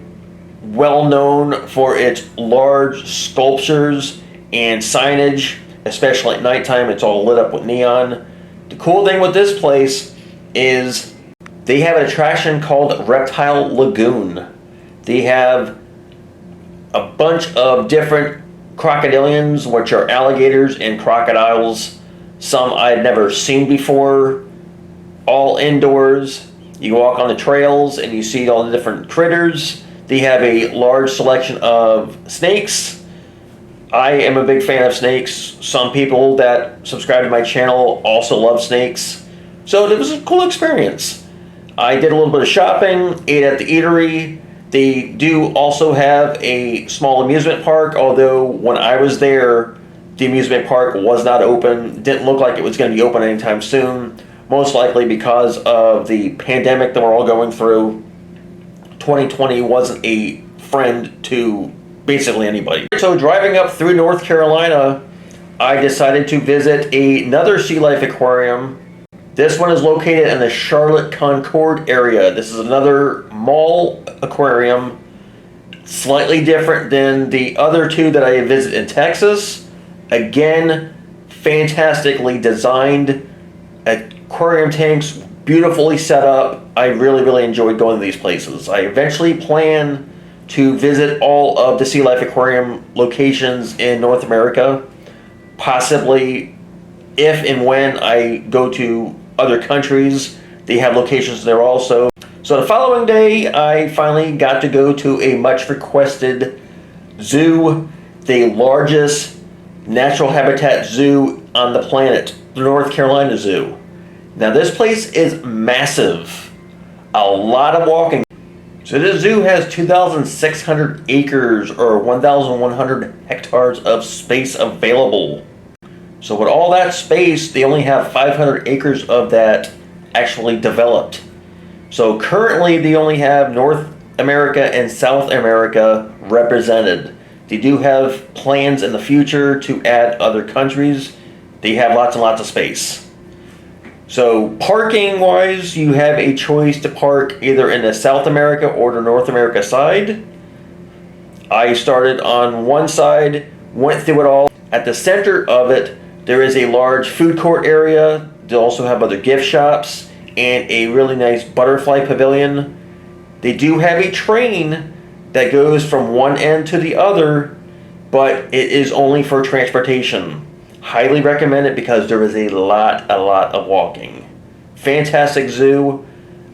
well known for its large sculptures and signage, especially at nighttime. It's all lit up with neon. The cool thing with this place is they have an attraction called Reptile Lagoon. They have a bunch of different crocodilians, which are alligators and crocodiles. Some I'd never seen before. All indoors. You walk on the trails and you see all the different critters. They have a large selection of snakes. I am a big fan of snakes. Some people that subscribe to my channel also love snakes. So it was a cool experience. I did a little bit of shopping, ate at the eatery. They do also have a small amusement park, although when I was there, the amusement park was not open. Didn't look like it was going to be open anytime soon. Most likely because of the pandemic that we're all going through. 2020 wasn't a friend to basically anybody. So driving up through North Carolina, I decided to visit another sea life aquarium. This one is located in the Charlotte Concord area. This is another mall aquarium, slightly different than the other two that I visited in Texas. Again, fantastically designed aquarium tanks, beautifully set up. I really, really enjoyed going to these places. I eventually plan to visit all of the sea life aquarium locations in North America, possibly if and when I go to other countries. They have locations there also. So the following day, I finally got to go to a much requested zoo, the largest natural habitat zoo on the planet, the North Carolina Zoo. Now this place is massive, a lot of walking. So this zoo has 2,600 acres or 1,100 hectares of space available. So with all that space, they only have 500 acres of that actually developed. So currently they only have North America and South America represented. They do have plans in the future to add other countries. They have lots and lots of space. So parking wise, you have a choice to park either in the South America or the North America side. I started on one side, went through it all. At the center of it, there is a large food court area. They also have other gift shops and a really nice butterfly pavilion. They do have a train that goes from one end to the other, but it is only for transportation. Highly recommend it because there is a lot of walking. Fantastic zoo.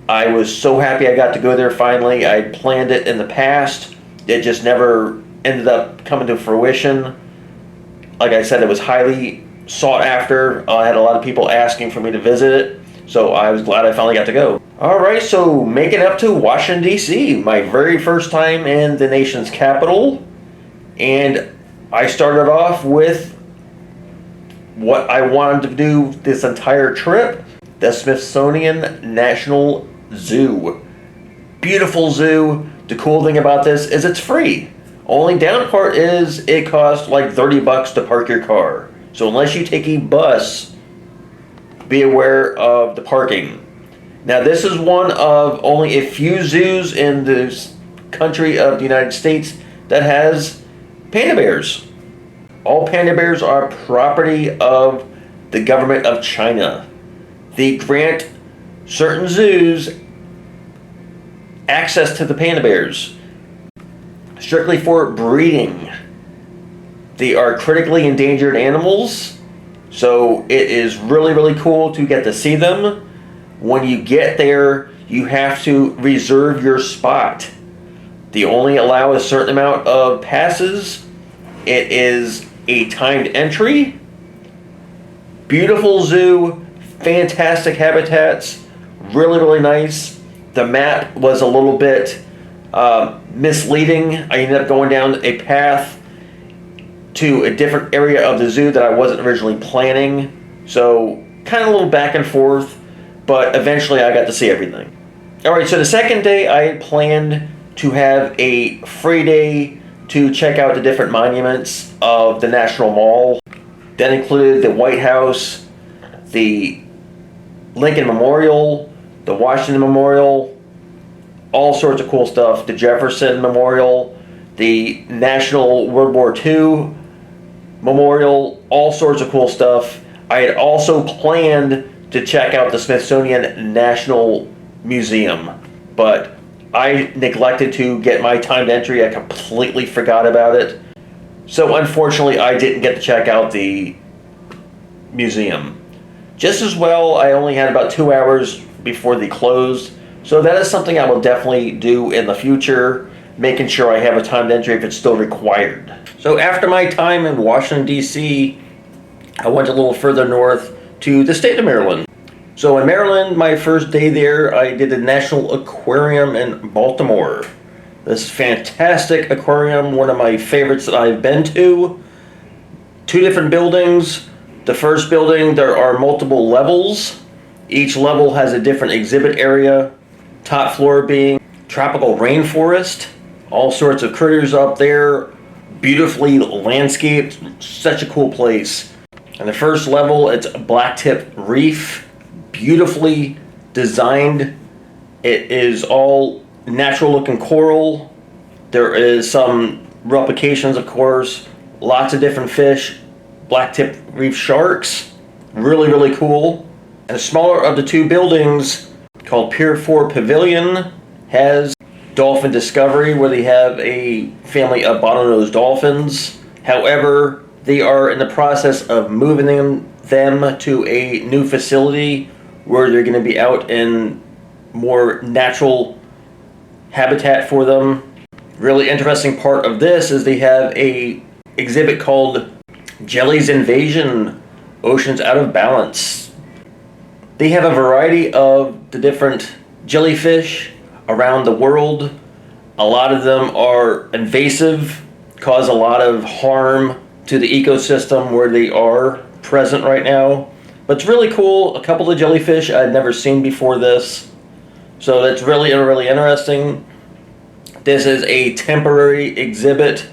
I was so happy I got to go there finally. I planned it in the past. It just never ended up coming to fruition. Like I said, it was highly sought after. I had a lot of people asking for me to visit it, so I was glad I finally got to go. Alright, so making up to Washington, D.C., my very first time in the nation's capital. And I started off with what I wanted to do this entire trip, the Smithsonian National Zoo. Beautiful zoo. The cool thing about this is it's free. Only down part is it costs like $30 to park your car. So unless you take a bus, be aware of the parking. Now this is one of only a few zoos in this country of the United States that has panda bears. All panda bears are property of the government of China. They grant certain zoos access to the panda bears strictly for breeding. They are critically endangered animals, so it is really cool to get to see them. When you get there, you have to reserve your spot. They only allow a certain amount of passes. It is a timed entry. Beautiful zoo, fantastic habitats, really nice. The map was a little bit misleading. I ended up going down a path to a different area of the zoo that I wasn't originally planning. So kind of a little back and forth, but eventually I got to see everything. Alright, so the second day I had planned to have a free day to check out the different monuments of the National Mall. That included the White House, the Lincoln Memorial, the Washington Memorial, all sorts of cool stuff. The Jefferson Memorial, the National World War II Memorial, all sorts of cool stuff. I had also planned to check out the Smithsonian National Museum, but I neglected to get my timed entry. I completely forgot about it. So unfortunately, I didn't get to check out the museum. Just as well, I only had about 2 hours before they closed. So that is something I will definitely do in the future, making sure I have a timed entry if it's still required. So after my time in Washington, D.C., I went a little further north to the state of Maryland. So in Maryland, my first day there, I did the National Aquarium in Baltimore. This fantastic aquarium, one of my favorites that I've been to. 2 different buildings. The first building, there are multiple levels. Each level has a different exhibit area. Top floor being tropical rainforest. All sorts of critters up there. Beautifully landscaped. Such a cool place. And the first level, it's blacktip reef. Beautifully designed. It is all natural looking coral. There is some replications, of course. Lots of different fish. Blacktip reef sharks. Really, really cool. And the smaller of the 2 buildings, called Pier 4 Pavilion, has dolphin discovery, where they have a family of bottlenose dolphins. However, they are in the process of moving them to a new facility where they're going to be out in more natural habitat for them. Really interesting part of this is they have a exhibit called Jelly's Invasion, Oceans Out of Balance. They have a variety of the different jellyfish around the world. A lot of them are invasive, cause a lot of harm to the ecosystem where they are present right now. But it's really cool. A couple of jellyfish I'd never seen before this. So that's really, really interesting. This is a temporary exhibit.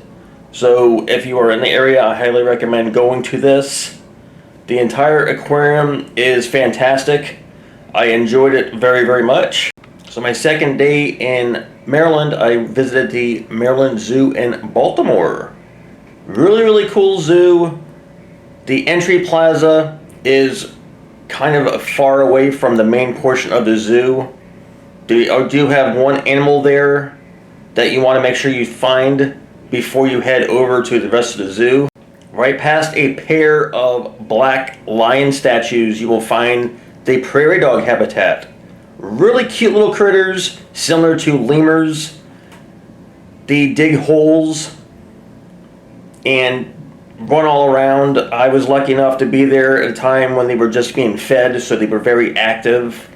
So if you are in the area, I highly recommend going to this. The entire aquarium is fantastic. I enjoyed it very, very much. So my second day in Maryland, I visited the Maryland Zoo in Baltimore. Really, really cool zoo. The entry plaza is kind of far away from the main portion of the zoo. You do have one animal there that you want to make sure you find before you head over to the rest of the zoo. Right past a pair of black lion statues, you will find the prairie dog habitat. Really cute little critters, similar to lemurs. They dig holes and run all around. I was lucky enough to be there at a time when they were just being fed, so they were very active.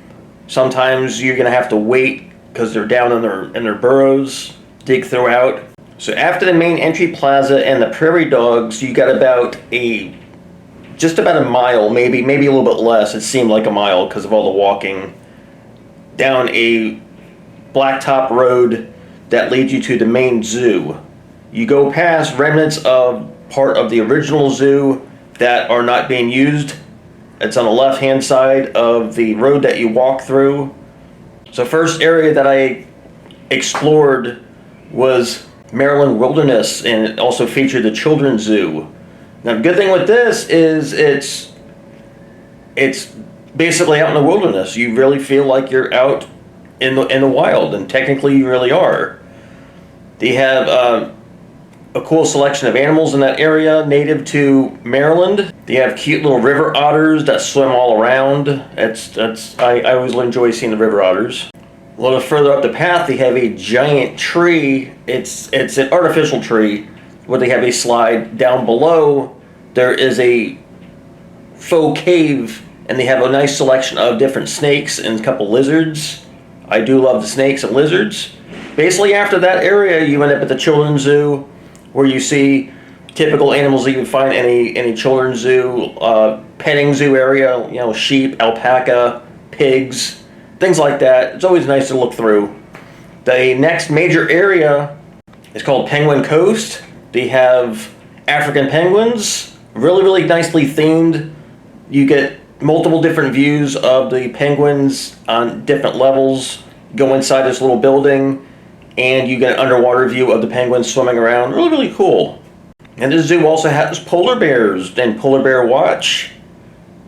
Sometimes you're going to have to wait because they're down in their burrows, dig throughout. So after the main entry plaza and the prairie dogs, you got just about a mile, maybe a little bit less. It seemed like a mile because of all the walking, down a blacktop road that leads you to the main zoo. You go past remnants of part of the original zoo that are not being used. It's on the left-hand side of the road that you walk through. So first area that I explored was Maryland Wilderness, and it also featured the Children's Zoo. Now the good thing with this is it's basically out in the wilderness. You really feel like you're out in the wild, and technically you really are. They have a cool selection of animals in that area native to Maryland. They have cute little river otters that swim all around. I always enjoy seeing the river otters. A little further up the path, they have a giant tree. It's an artificial tree where they have a slide. Down below, there is a faux cave, and they have a nice selection of different snakes and a couple lizards. I do love the snakes and lizards. Basically, after that area, you end up at the Children's Zoo, where you see typical animals that you would find in any children's zoo, petting zoo area, sheep, alpaca, pigs, things like that. It's always nice to look through. The next major area is called Penguin Coast. They have African penguins, really, really nicely themed. You get multiple different views of the penguins on different levels. Go inside this little building and you get an underwater view of the penguins swimming around. Really, really cool. And this zoo also has polar bears and polar bear watch.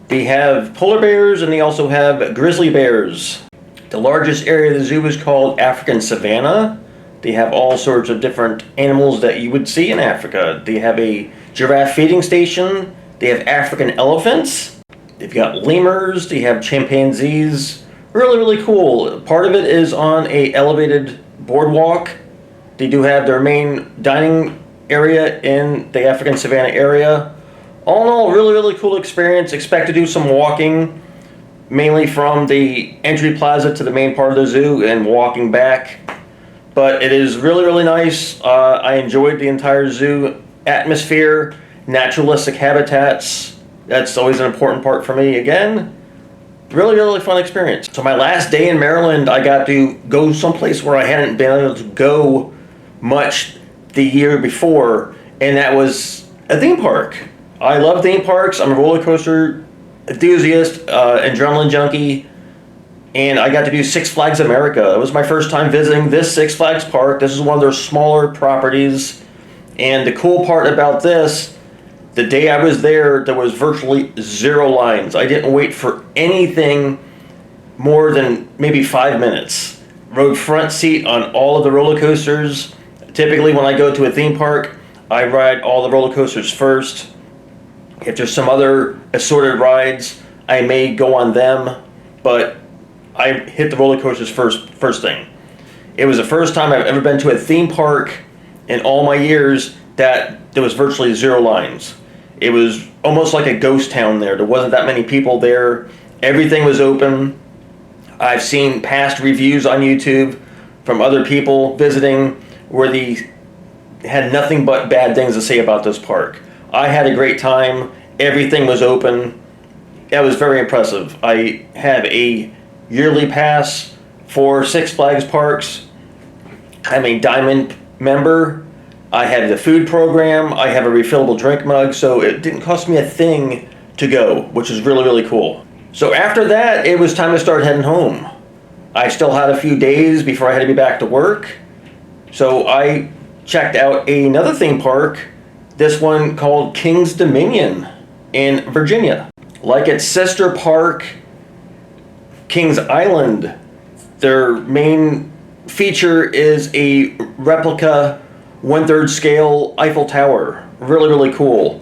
They have polar bears and they also have grizzly bears. The largest area of the zoo is called African Savanna. They have all sorts of different animals that you would see in Africa. They have a giraffe feeding station. They have African elephants. They've got lemurs. They have chimpanzees. Really, really cool. Part of it is on a elevated boardwalk. They do have their main dining area in the African Savanna area. All in all, really, really cool experience. Expect to do some walking, mainly from the entry plaza to the main part of the zoo and walking back. But it is really, really nice. I enjoyed the entire zoo atmosphere, naturalistic habitats. That's always an important part for me. Again, really, really fun experience. So my last day in Maryland, I got to go someplace where I hadn't been able to go much the year before, and that was a theme park. I love theme parks. I'm a roller coaster enthusiast, adrenaline junkie, and I got to do Six Flags America. It was my first time visiting this Six Flags park. This is one of their smaller properties, and the cool part about this, the day I was there, there was virtually zero lines. I didn't wait for anything more than maybe 5 minutes. Rode front seat on all of the roller coasters. Typically when I go to a theme park, I ride all the roller coasters first. If there's some other assorted rides, I may go on them, but I hit the roller coasters first thing. It was the first time I've ever been to a theme park in all my years that there was virtually zero lines. It was almost like a ghost town there. There wasn't that many people there. Everything was open. I've seen past reviews on YouTube from other people visiting where they had nothing but bad things to say about this park. I had a great time. Everything was open. That was very impressive. I have a yearly pass for Six Flags parks. I'm a Diamond member. I have the food program. I have a refillable drink mug, so it didn't cost me a thing to go, which is really, really cool. So after that, it was time to start heading home. I still had a few days before I had to be back to work. So I checked out another theme park, this one called King's Dominion in Virginia. Like its sister park, Kings Island, their main feature is a replica 1/3 scale Eiffel Tower. Really, really cool.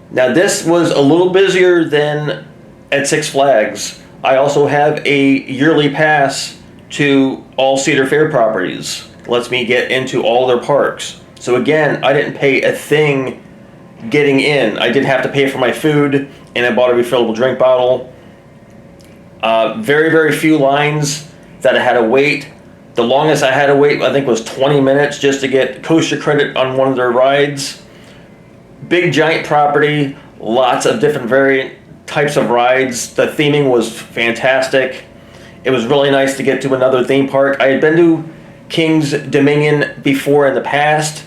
Now this was a little busier than at Six Flags. I also have a yearly pass to all Cedar Fair properties. Lets me get into all their parks. So again, I didn't pay a thing getting in. I did have to pay for my food, and I bought a refillable drink bottle. Very, very few lines that I had to wait. The longest I had to wait, I think, was 20 minutes just to get coaster credit on one of their rides. Big, giant property, lots of different variant types of rides. The theming was fantastic. It was really nice to get to another theme park. I had been to King's Dominion before in the past.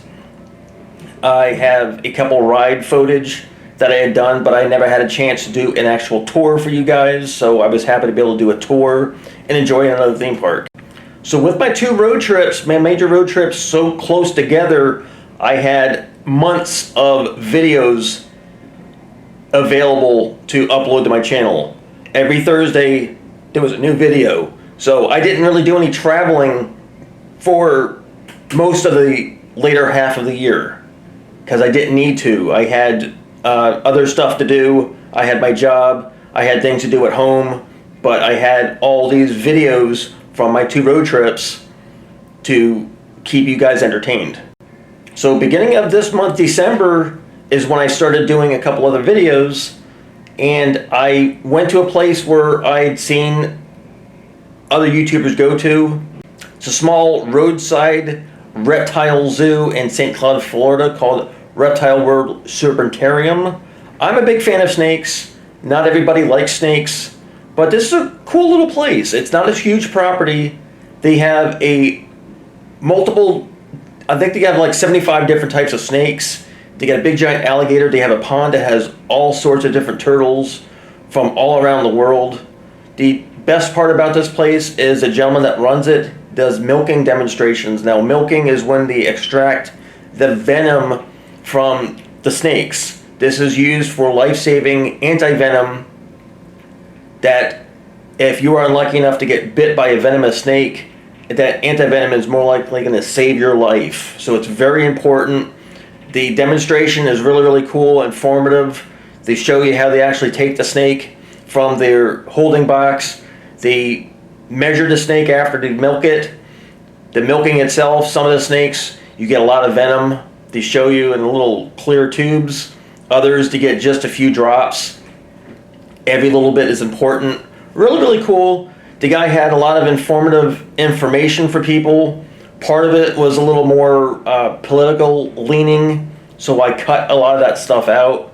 I have a couple ride footage that I had done, but I never had a chance to do an actual tour for you guys, so I was happy to be able to do a tour and enjoy another theme park. So with my two road trips, my major road trips so close together, I had months of videos available to upload to my channel. Every Thursday, there was a new video. So I didn't really do any traveling for most of the later half of the year because I didn't need to. I had other stuff to do. I had my job. I had things to do at home, but I had all these videos from my two road trips to keep you guys entertained. So beginning of this month, December, is when I started doing a couple other videos, and I went to a place where I'd seen other YouTubers go to. It's a small roadside reptile zoo in St. Cloud, Florida called Reptile World Serpentarium. I'm a big fan of snakes. Not everybody likes snakes, But this is a cool little place. It's not a huge property. They have I think they have like 75 different types of snakes. They got a big giant alligator. They have a pond that has all sorts of different turtles from all around the world. The best part about this place is the gentleman that runs it does milking demonstrations. Now, milking is when they extract the venom from the snakes. This is used for life-saving anti-venom that if you are unlucky enough to get bit by a venomous snake, that anti-venom is more likely going to save your life. So it's very important. The demonstration is really, really cool, informative. They show you how they actually take the snake from their holding box. They measure the snake after they milk it. The milking itself, some of the snakes, you get a lot of venom. They show you in little clear tubes. Others, to get just a few drops. Every little bit is important. Really, really cool. The guy had a lot of informative information for people. Part of it was a little more political leaning, so I cut a lot of that stuff out.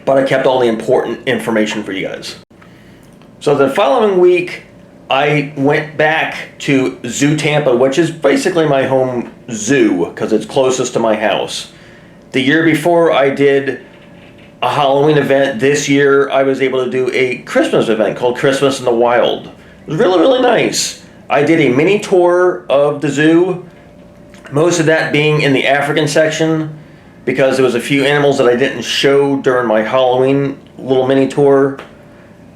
But I kept all the important information for you guys. So the following week, I went back to Zoo Tampa, which is basically my home zoo because it's closest to my house. The year before, I did a Halloween event. This year, I was able to do a Christmas event called Christmas in the Wild. It was really, really nice. I did a mini tour of the zoo, most of that being in the African section because there was a few animals that I didn't show during my Halloween little mini tour.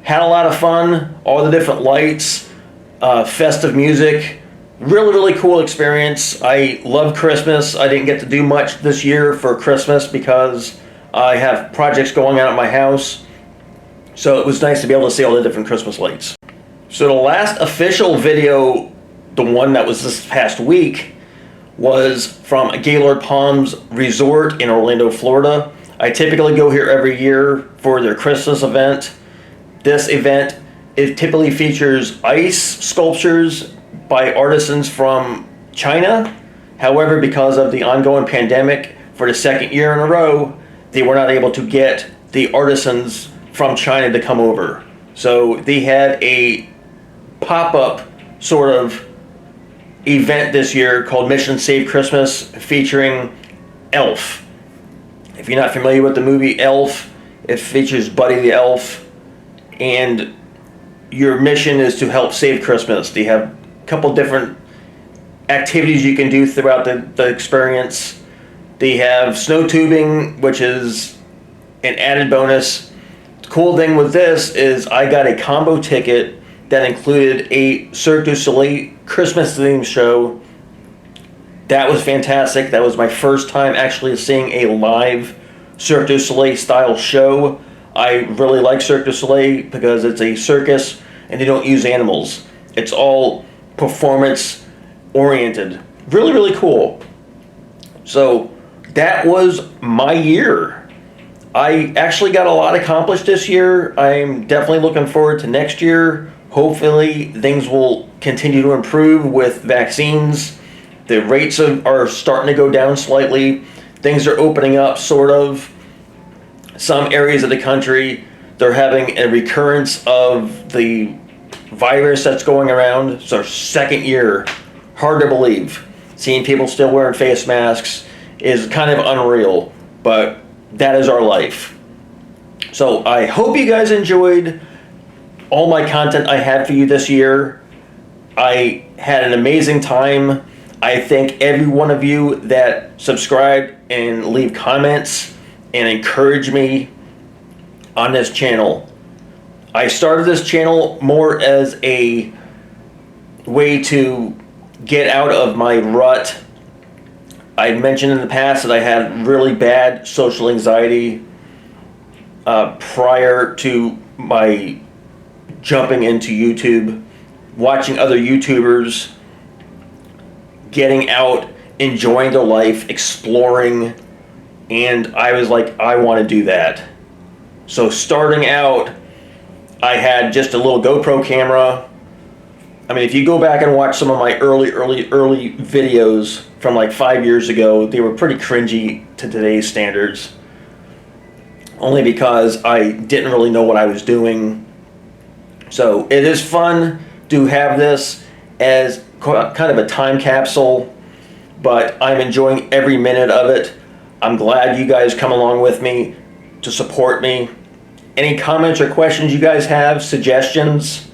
Had a lot of fun, all the different lights, festive music. Really, really cool experience. I love Christmas. I didn't get to do much this year for Christmas because I have projects going on at my house. So it was nice to be able to see all the different Christmas lights. So the last official video, the one that was this past week, was from Gaylord Palms Resort in Orlando, Florida. I typically go here every year for their Christmas event. This event, it typically features ice sculptures by artisans from China. However, because of the ongoing pandemic, for the second year in a row, they were not able to get the artisans from China to come over. So they had a pop-up sort of event this year called Mission Save Christmas featuring Elf. If you're not familiar with the movie Elf, it features Buddy the Elf, and your mission is to help save Christmas. They have a couple different activities you can do throughout the experience. They have snow tubing, which is an added bonus. The cool thing with this is I got a combo ticket that included a Cirque du Soleil Christmas themed show. That was fantastic. That was my first time actually seeing a live Cirque du Soleil style show. I really like Cirque du Soleil because it's a circus and they don't use animals. It's all performance oriented. Really, really cool. So that was my year. I actually got a lot accomplished this year. I'm definitely looking forward to next year. Hopefully things will continue to improve with vaccines. The rates are starting to go down slightly. Things are opening up, sort of. Some areas of the country, they're having a recurrence of the virus that's going around. It's our second year. Hard to believe. Seeing people still wearing face masks is kind of unreal, but that is our life. So I hope you guys enjoyed all my content I had for you this year. I had an amazing time. I thank every one of you that subscribed and leave comments and encourage me on this channel. I started this channel more as a way to get out of my rut. I mentioned in the past that I had really bad social anxiety prior to my jumping into YouTube, watching other YouTubers getting out, enjoying their life, exploring, and I was like, I want to do that. So starting out, I had just a little GoPro camera. I mean, if you go back and watch some of my early videos from like 5 years ago, they were pretty cringy to today's standards. Only because I didn't really know what I was doing. So it is fun to have this as kind of a time capsule, but I'm enjoying every minute of it. I'm glad you guys come along with me to support me. Any comments or questions you guys have, suggestions,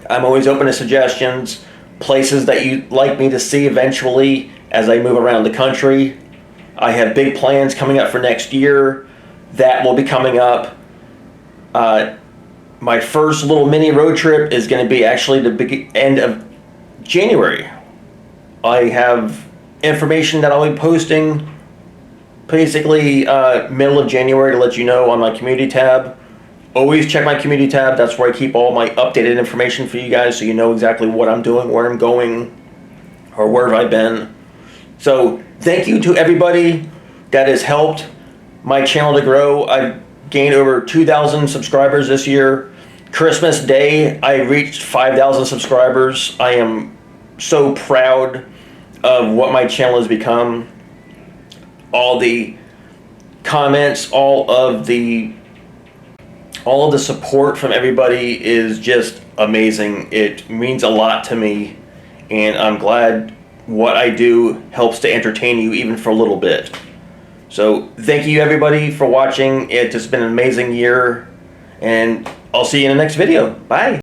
I'm always open to suggestions. Places that you'd like me to see eventually as I move around the country. I have big plans coming up for next year. That will be coming up. My first little mini road trip is going to be actually the end of January. I have information that I'll be posting basically middle of January to let you know on my community tab. Always check my community tab. That's where I keep all my updated information for you guys, so you know exactly what I'm doing, where I'm going, or where have I been. So thank you to everybody that has helped my channel to grow. I've gained over 2,000 subscribers this year. Christmas Day, I reached 5,000 subscribers. I am so proud of what my channel has become. All the comments, all of the support from everybody is just amazing. It means a lot to me, and I'm glad what I do helps to entertain you even for a little bit. So thank you everybody for watching. It's just been an amazing year, and I'll see you in the next video. Bye.